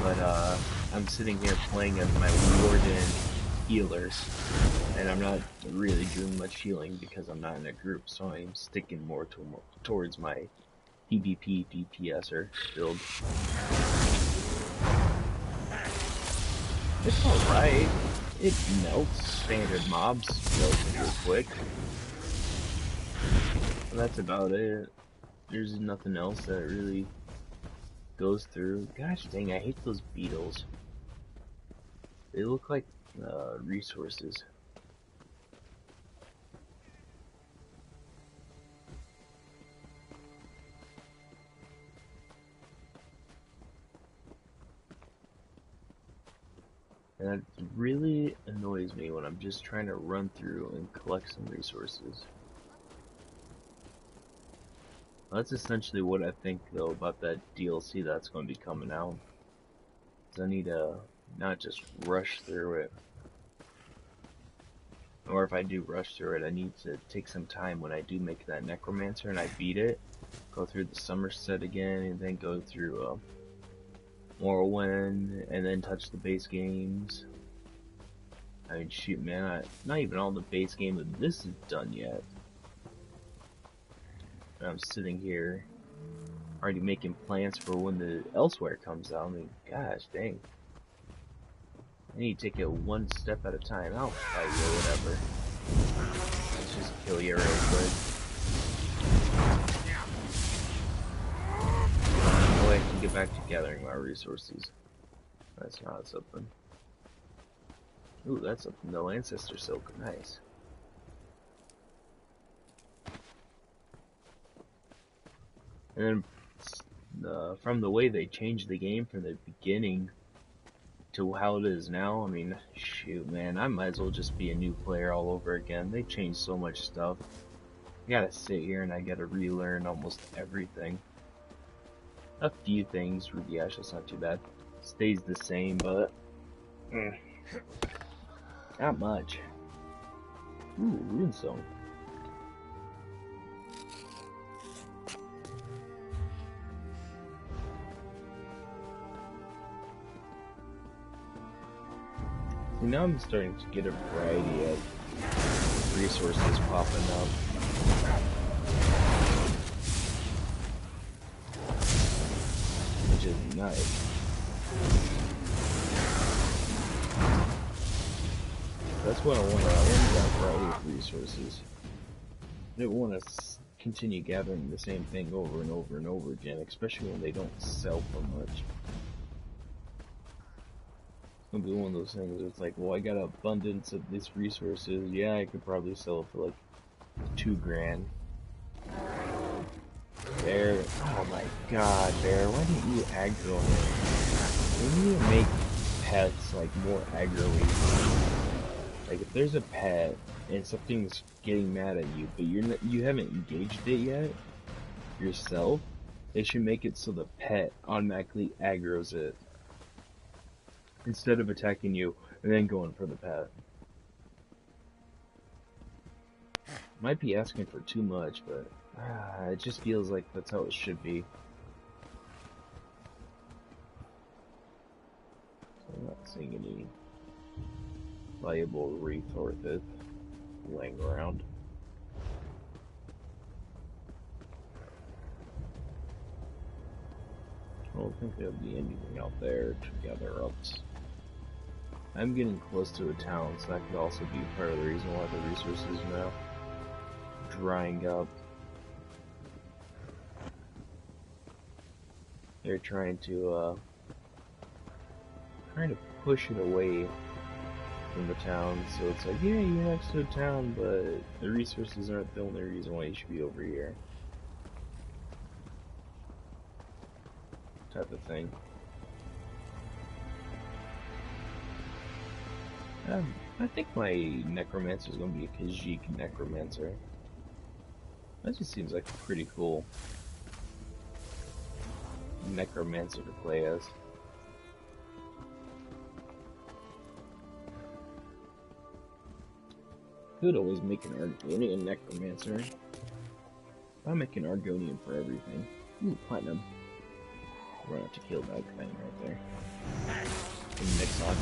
But I'm sitting here playing as my Warden healers, and I'm not really doing much healing because I'm not in a group, so I'm sticking more towards my PvP DPSer build. It's alright. It melts standard mobs relatively quick. And that's about it. There's nothing else that really goes through. Gosh dang, I hate those beetles. They look like resources. And it really annoys me when I'm just trying to run through and collect some resources. Well, that's essentially what I think though about that DLC that's going to be coming out. 'Cause I need to not just rush through it. Or if I do rush through it, I need to take some time when I do make that Necromancer and I beat it. Go through the Somerset again, and then go through Morrowind, and then touch the base games. I mean, shoot, man, not even all the base game of this is done yet. And I'm sitting here, already making plans for when the Elsewhere comes out. I mean, gosh, dang. I need to take it one step at a time. I'll fight you or whatever. Let's just kill you real quick. Oh, I can get back to gathering my resources. That's not something. Ooh, that's something. No Ancestor Silk. Nice. And then, from the way they changed the game from the beginning to how it is now, I mean, shoot, man, I might as well just be a new player all over again. They changed so much stuff. I gotta sit here and I gotta relearn almost everything. A few things, Ruby Ash, that's not too bad. Stays the same, but not much. Ooh, Runestone. See, now I'm starting to get a variety of resources popping up. Which is nice. That's what I want. I want that variety of resources. I don't want to continue gathering the same thing over and over and over again, especially when they don't sell for much. It'll be one of those things where it's like, well, I got an abundance of these resources. Yeah, I could probably sell it for like $2,000. Bear, oh my god, Bear, why didn't you aggro me? We need to make pets like more aggro-y. Like if there's a pet and something's getting mad at you, but you haven't engaged it yet yourself, they should make it so the pet automatically aggroes it instead of attacking you and then going for the pet. Might be asking for too much, but it just feels like that's how it should be. So I'm not seeing any valuable resources laying around. I don't think there'll be anything out there to gather up. I'm getting close to a town, so that could also be part of the reason why the resources are now drying up. They're trying to push it away from the town, so it's like, yeah, you're next to a town, but the resources aren't the only reason why you should be over here. Type of thing. I think my necromancer is going to be a Khajiit necromancer. That just seems like a pretty cool necromancer to play as. Could always make an Argonian necromancer. If I make an Argonian for everything. Ooh, platinum. We're gonna have to kill that thing right there. And Nixox.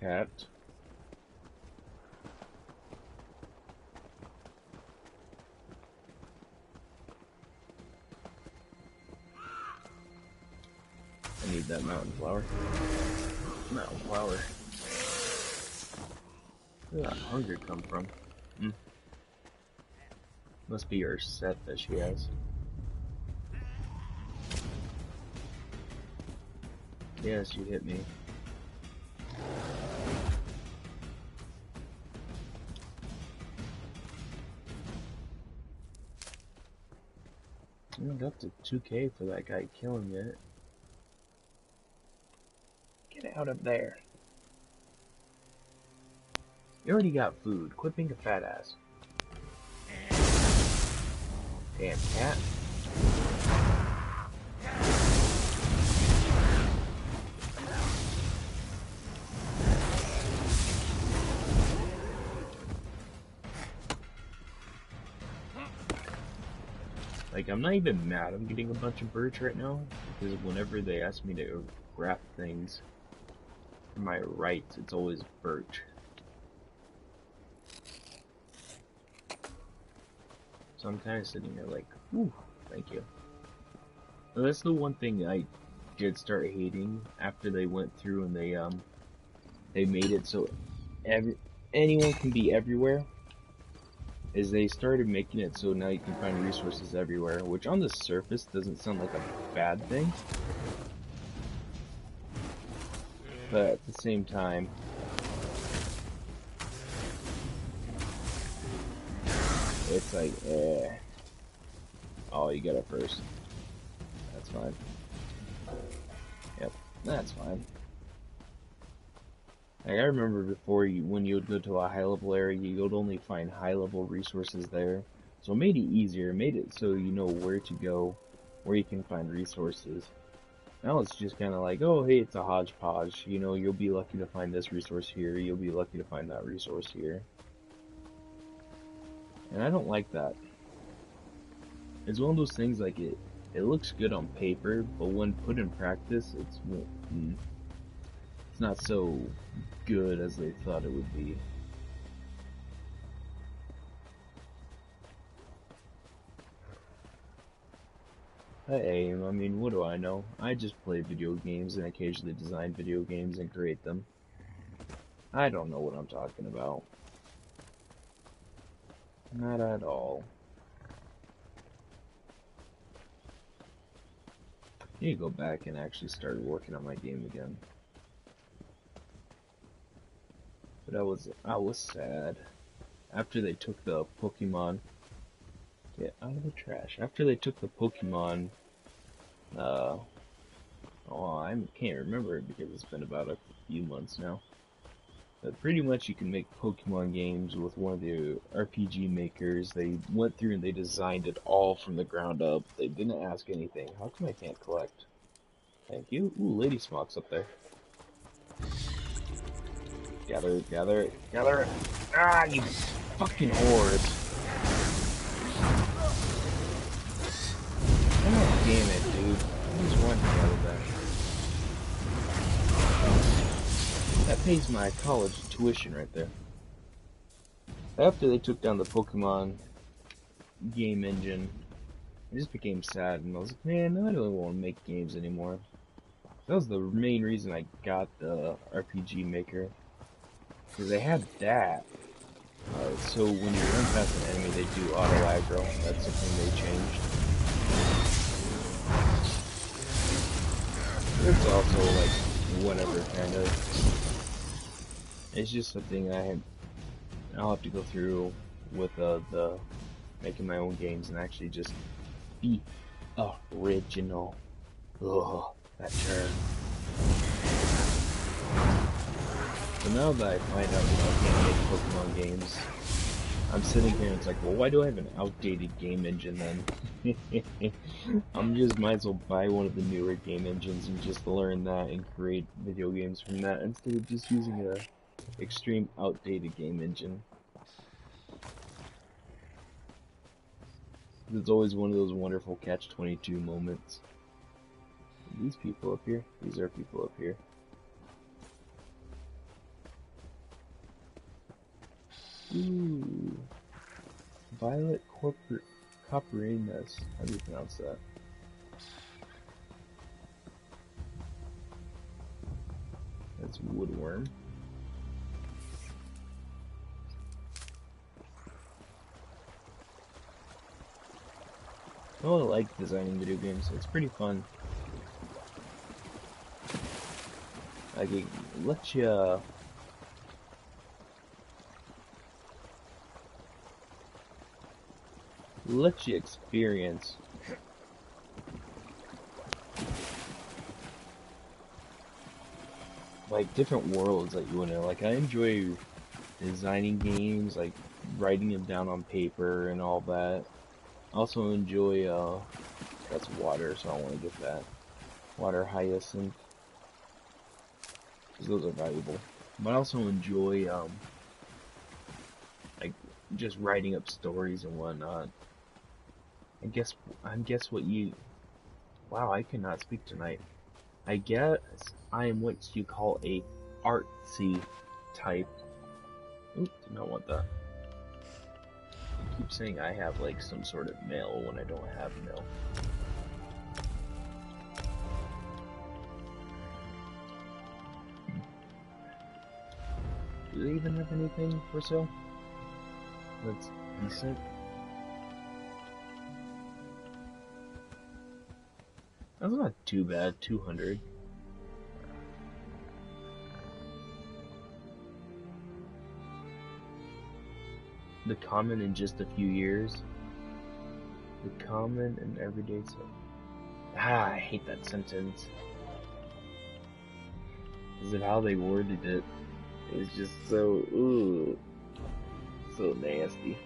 Cat. I need that mountain flower. Mountain flower. Where did that hunger come from? Must be her set that she has. Yes, you hit me. I don't got to 2K for that guy killing it. Get out of there. You already got food. Quit being a fat ass. Damn cat. Like, I'm not even mad I'm getting a bunch of birch right now, because whenever they ask me to craft things for my rights, it's always birch. So I'm kind of sitting here like, ooh, thank you. But that's the one thing I did start hating after they went through and they made it so anyone can be everywhere. Is they started making it so now you can find resources everywhere, which on the surface doesn't sound like a bad thing. But at the same time, it's like, oh, you got it first. That's fine. Yep, that's fine. Like, I remember before, when you would go to a high-level area, you would only find high-level resources there. So it made it easier, it made it so you know where to go, where you can find resources. Now it's just kind of like, oh, hey, it's a hodgepodge. You know, you'll be lucky to find this resource here, you'll be lucky to find that resource here. And I don't like that. It's one of those things, like, it looks good on paper, but when put in practice, it's not so good as they thought it would be. Hey, I mean, what do I know? I just play video games and occasionally design video games and create them. I don't know what I'm talking about. Not at all. I need to go back and actually start working on my game again. But I was sad. After they took the Pokemon, get out of the trash. After they took the Pokemon, oh, I can't remember it because it's been about a few months now. But pretty much you can make Pokemon games with one of the RPG makers. They went through and they designed it all from the ground up. They didn't ask anything. How come I can't collect? Thank you. Ooh, Lady Smock's up there. Gather it, gather it, gather it. Ah, you fucking whores. Oh, damn it, dude. I just want to gather that. That pays my college tuition right there. After they took down the Pokemon game engine, I just became sad, and I was like, man, I don't want to make games anymore. That was the main reason I got the RPG Maker, because they had that. So when you run past an enemy, they do auto aggro. That's something they changed. It's also like whatever kind of. It's just something I'll have to go through with the making my own games and actually just be original. Ugh, that term. So now that I find out I can't make Pokemon games, I'm sitting here and it's like, well, why do I have an outdated game engine then? I'm just might as well buy one of the newer game engines and just learn that and create video games from that instead of just using a extreme outdated game engine. It's always one of those wonderful catch-22 moments. These people up here? These are people up here. Ooh. Violet Coperinus. How do you pronounce that? That's woodworm. Oh, I like designing video games. It's pretty fun. Like, it lets you experience like different worlds that you wanna like. I enjoy designing games, like writing them down on paper and all that. I also enjoy that's water, so I want to get that water hyacinth because those are valuable. But I also enjoy like just writing up stories and whatnot. I guess what you. Wow, I cannot speak tonight. I guess I am what you call a artsy type. Oop, did not want that. I keep saying I have like some sort of mail when I don't have mail. Do they even have anything for sale that's decent? That's not too bad, 200. The common in just a few years. The common and everyday stuff. Ah, I hate that sentence. Is it how they worded it? It's just so, ooh, so nasty.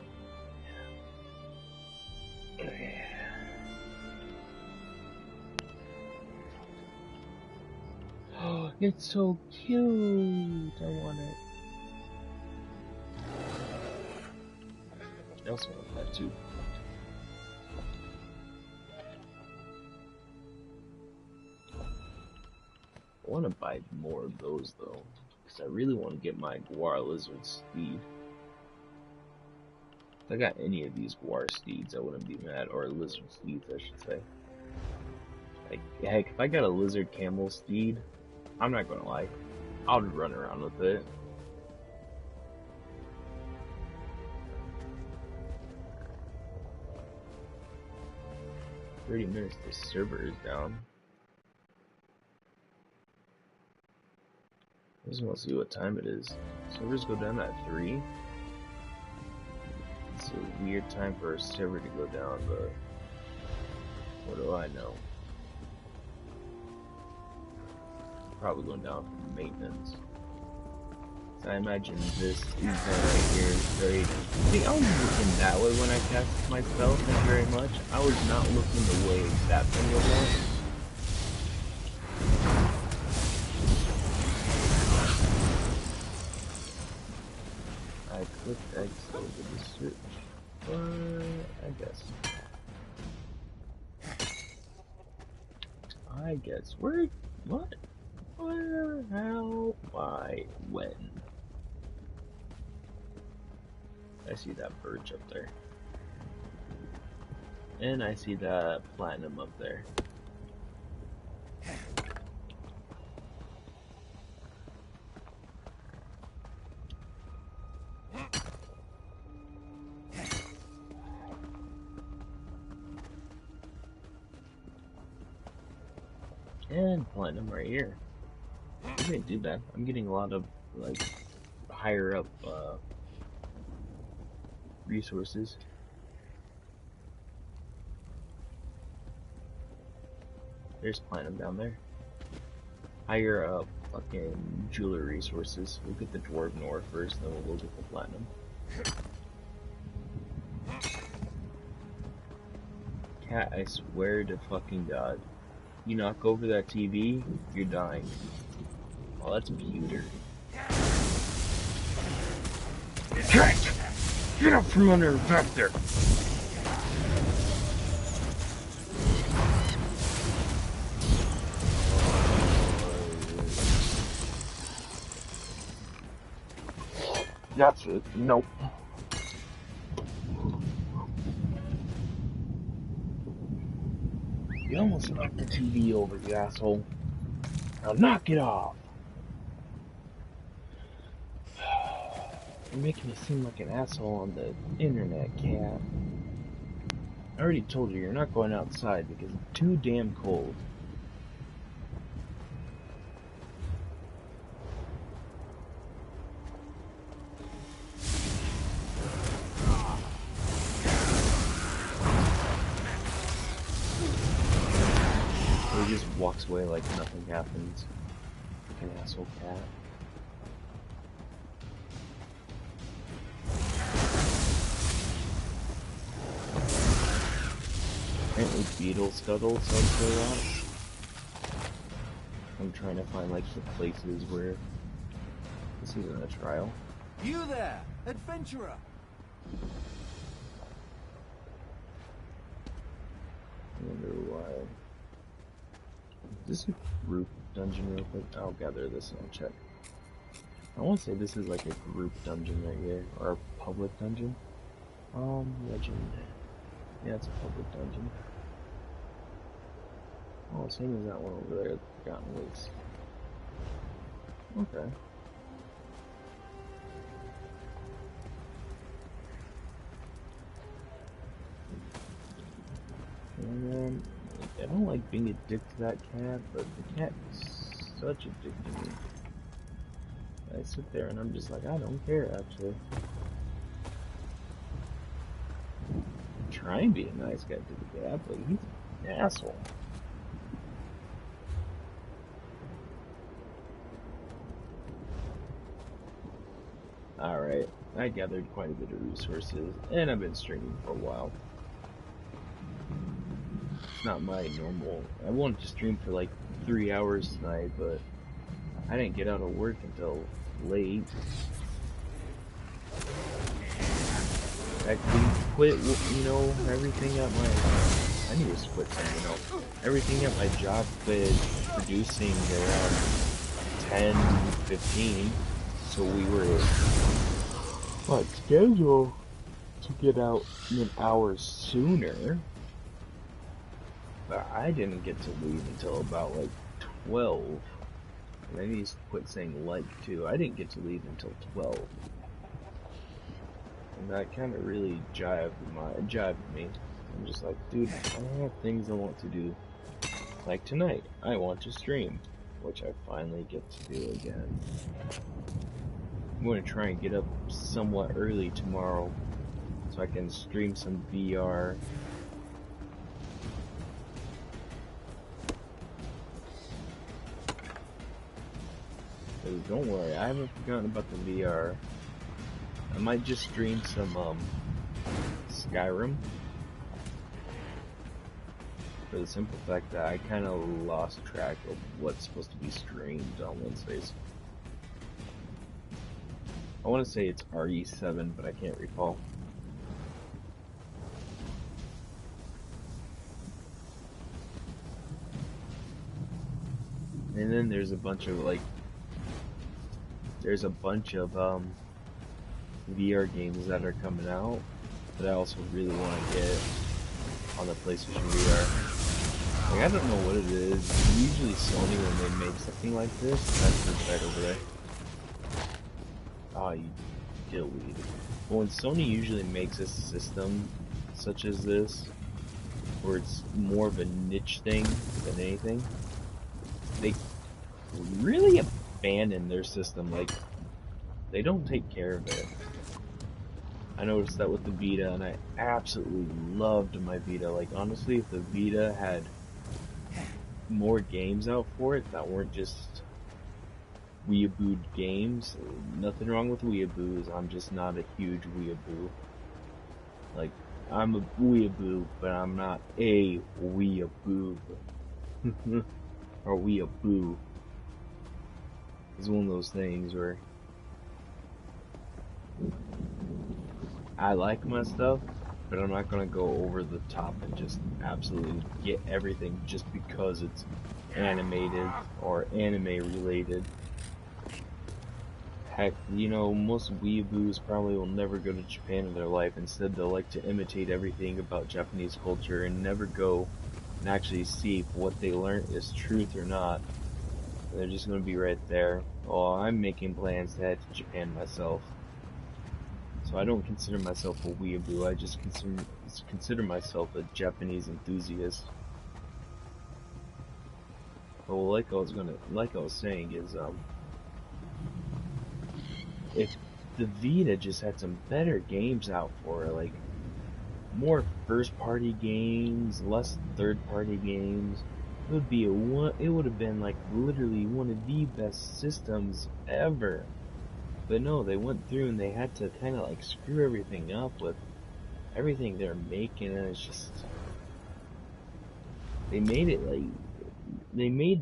It's so cute. I want it. I also want that too. I want to buy more of those though, because I really want to get my Guar Lizard Steed. If I got any of these Guar Steeds, I wouldn't be mad, or Lizard Steeds, I should say. Like, heck, if I got a lizard camel steed, I'm not gonna lie, I'll just run around with it. $30 the server is down. I just want to see what time it is. Servers go down at 3. It's a weird time for a server to go down, but what do I know? Probably going down for maintenance. So I imagine this event right here is very... See, I was looking that way when I cast my spell, thank you very much. I was not looking the way that thing was at. I clicked X over the search, but I guess, where, what? Where, how, why, when? I see that birch up there. And I see that platinum up there. And platinum right here. I'm gonna do that. I'm getting a lot of, like, higher up, resources. There's platinum down there. Higher up fucking jewelry resources. We'll get the dwarven ore first, then we'll go get the platinum. Cat, I swear to fucking God. You knock over that TV, you're dying. Oh, that's pewter. Cat! Get up from under back there! That's it. Nope. You almost knocked the TV over, you asshole. Now knock it off. You're making me seem like an asshole on the internet, Cat. I already told you you're not going outside because it's too damn cold. He just walks away like nothing happens. Like an asshole cat. Apparently beetle scuttle sounds a lot. I'm trying to find like the places where this isn't a trial. You there, adventurer! I wonder why. Is this a group dungeon real quick? I'll gather this and I'll check. I want to say this is like a group dungeon right here, or a public dungeon. Legend. Yeah, it's a public dungeon. Oh, same as that one over there, Forgotten Lakes. Okay. And I don't like being addicted to that cat, but the cat is such a dick to me. I sit there and I'm just like, I don't care actually. Try and be a nice guy to the cat, but he's an asshole. Alright, I gathered quite a bit of resources, and I've been streaming for a while. It's not my normal. I wanted to stream for like 3 hours tonight, but I didn't get out of work until late. I quit, you know, everything at my... I need to quit something else. Everything at my job quit producing around 10:15, so we were on schedule to get out an hour sooner. but I didn't get to leave until about like 12. And I need to quit saying like too. I didn't get to leave until 12. And that kind of really jived me. I'm just like, dude, I have things I want to do. Like tonight, I want to stream, which I finally get to do again. I'm going to try and get up somewhat early tomorrow so I can stream some VR. Don't worry, I haven't forgotten about the VR. I might just stream some Skyrim. For the simple fact that I kind of lost track of what's supposed to be streamed on Wednesdays. I want to say it's RE7, but I can't recall. And then there's a bunch of VR games that are coming out that I also really want to get on the PlayStation VR. Like, I don't know what it is. Usually Sony, when they make something like this, that's the right over there. Ah, you dillweed. But when Sony usually makes a system such as this, where it's more of a niche thing than anything, they really abandon their system. Like, they don't take care of it. I noticed that with the Vita, and I absolutely loved my Vita. Like, honestly, if the Vita had more games out for it that weren't just weeaboo games, nothing wrong with weeaboos, I'm just not a huge weeaboo. Like, I'm a weeaboo, but I'm not a weeaboo. Or weeaboo. It's one of those things where I like my stuff, but I'm not gonna go over the top and just absolutely get everything just because it's animated or anime related. Heck, you know, most weeaboos probably will never go to Japan in their life. Instead, they'll like to imitate everything about Japanese culture and never go and actually see if what they learn is truth or not. They're just gonna be right there. Oh, I'm making plans to head to Japan myself. So I don't consider myself a weeaboo, I just consider myself a Japanese enthusiast. Well, like I was saying is, if the Vita just had some better games out for it, like, more first-party games, less third-party games, it would have been like literally one of the best systems ever. But no, they went through and they had to kind of like screw everything up with everything they're making, and it's just, they made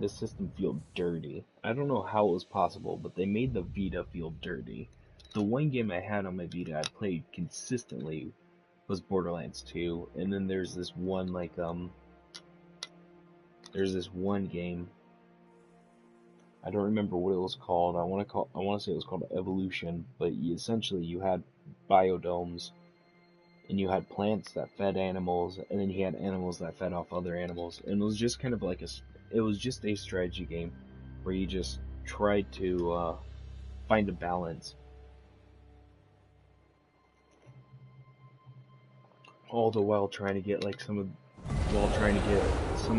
the system feel dirty. I don't know how it was possible, but they made the Vita feel dirty. The one game I had on my Vita I played consistently was Borderlands 2, and then there's this one there's this one game, I don't remember what it was called. I want to say it was called Evolution, but essentially you had biodomes, and you had plants that fed animals, and then you had animals that fed off other animals, and it was just kind of like it was just a strategy game where you just tried to find a balance, all the while trying to get some of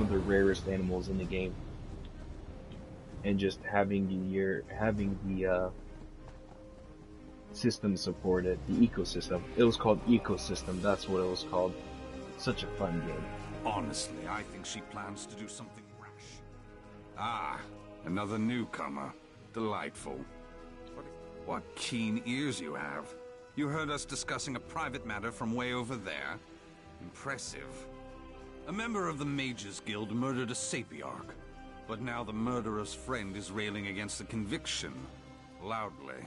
the rarest animals in the game, and just having the system support it, the ecosystem. It was called Ecosystem, that's what it was called. Such a fun game. Honestly, I think she plans to do something rash. Ah, another newcomer. Delightful. What keen ears you have. You heard us discussing a private matter from way over there? Impressive. A member of the Mages Guild murdered a Sapiarch, but now the murderer's friend is railing against the conviction. Loudly.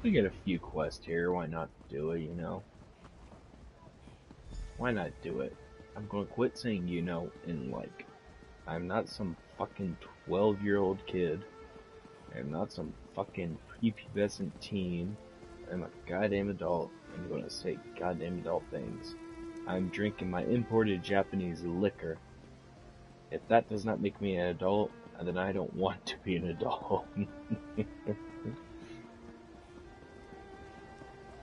We get a few quests here, why not do it, you know? Why not do it? I'm gonna quit saying you know, and like, I'm not some fucking 12-year-old kid. I'm not some fucking prepubescent teen. am a goddamn adult. I'm gonna say goddamn adult things. I'm drinking my imported Japanese liquor. If that does not make me an adult, then I don't want to be an adult.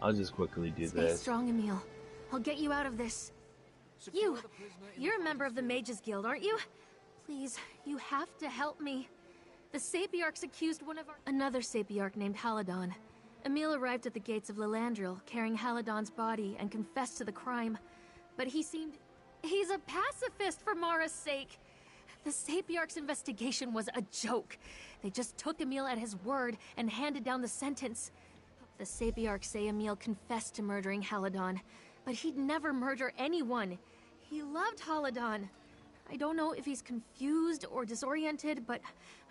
I'll just quickly do Stay this. strong, Emil. I'll get you out of this. You're a member of the Mages Guild, aren't you? Please, you have to help me. The Sapiarchs accused another Sapiarch named Haladon. Emil arrived at the gates of Lilandril, carrying Haladon's body, and confessed to the crime. But he's a pacifist for Mara's sake. The Sapiarch's investigation was a joke. They just took Emil at his word and handed down the sentence. The Sapiarchs say Emil confessed to murdering Haladon, but he'd never murder anyone. He loved Haladon. I don't know if he's confused or disoriented, but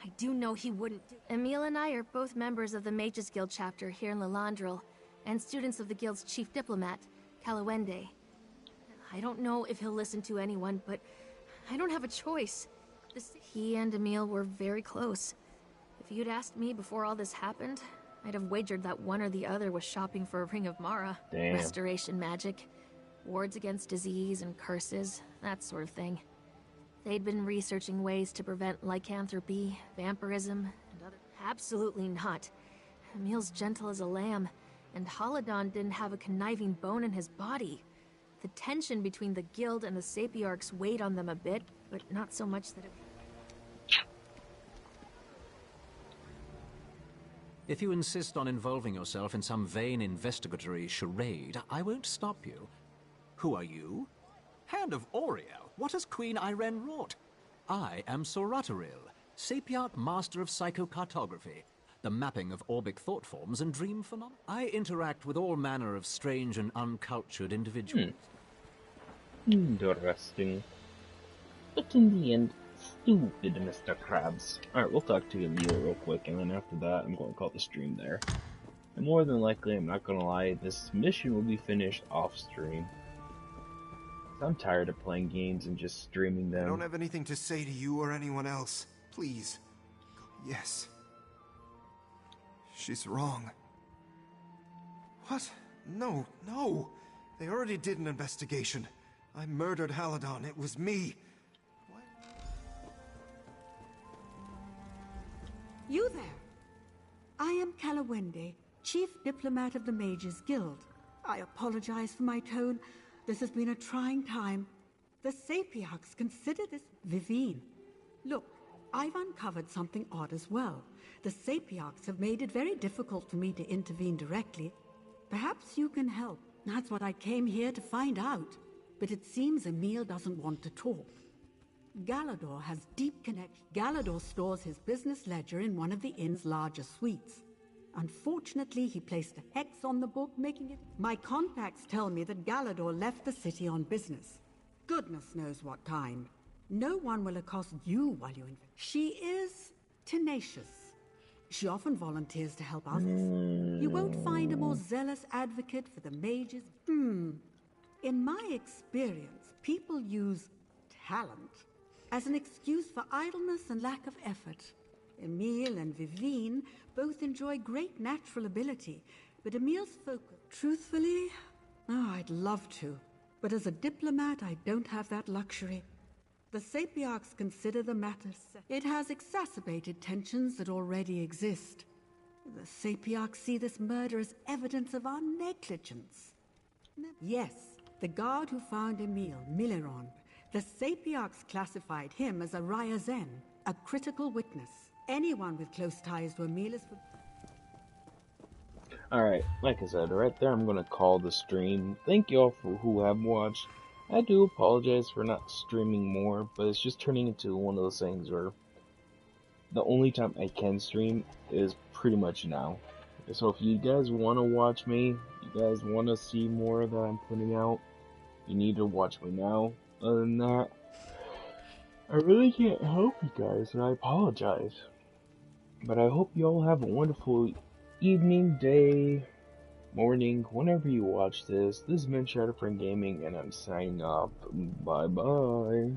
I do know he wouldn't do. Emil and I are both members of the Mages Guild chapter here in Lilandril, and students of the guild's chief diplomat, Kalawende. I don't know if he'll listen to anyone, but I don't have a choice. He and Emil were very close. If you'd asked me before all this happened, I'd have wagered that one or the other was shopping for a Ring of Mara. Damn. Restoration magic, wards against disease and curses, that sort of thing. They'd been researching ways to prevent lycanthropy, vampirism, and other... Absolutely not. Emil's gentle as a lamb, and Haladon didn't have a conniving bone in his body. The tension between the guild and the Sapiarchs weighed on them a bit, but not so much that it... If you insist on involving yourself in some vain investigatory charade, I won't stop you. Who are you? Hand of Auriel, what has Queen Irene wrought? I am Sorataril, Sapiarch Master of Psychocartography, the mapping of orbic thought forms and dream phenomena. I interact with all manner of strange and uncultured individuals. Interesting. But in the end, stupid Mr. Krabs. Alright, we'll talk to Emil real quick, and then after that, I'm going to call the stream there. And more than likely, I'm not going to lie, this mission will be finished off-stream. I'm tired of playing games and just streaming them. I don't have anything to say to you or anyone else. Please. Yes. She's wrong. What? No, no. They already did an investigation. I murdered Haladon. It was me. What? You there. I am Kalawende, Chief Diplomat of the Mages Guild. I apologize for my tone. This has been a trying time. The Sapiarchs consider this... Vivine. Look, I've uncovered something odd as well. The Sapiarchs have made it very difficult for me to intervene directly. Perhaps you can help. That's what I came here to find out. But it seems Emil doesn't want to talk. Galador has deep connection. Galador stores his business ledger in one of the inn's larger suites. Unfortunately, he placed a hex on the book, making it... My contacts tell me that Galador left the city on business. Goodness knows what time. No one will accost you while you... She is tenacious. She often volunteers to help others. You won't find a more zealous advocate for the mages. In my experience, people use talent as an excuse for idleness and lack of effort. Emil and Vivine both enjoy great natural ability, but Emil's focus... Truthfully, I'd love to. But as a diplomat, I don't have that luxury. The Sapiarchs consider the matter... It has exacerbated tensions that already exist. The Sapiarchs see this murder as evidence of our negligence. Yes, the guard who found Emil, Mileron, the Sapiarchs classified him as a Ryazen, a critical witness. Anyone with close ties to Emil is... Alright, like I said, right there I'm gonna call the stream. Thank you all for who have watched. I do apologize for not streaming more, but it's just turning into one of those things where the only time I can stream is pretty much now. So if you guys want to watch me, you guys want to see more that I'm putting out, you need to watch me now. Other than that, I really can't help you guys, and I apologize. But I hope you all have a wonderful evening, day, morning, whenever you watch this. This has been Shadowfriend Gaming, and I'm signing off. Bye bye.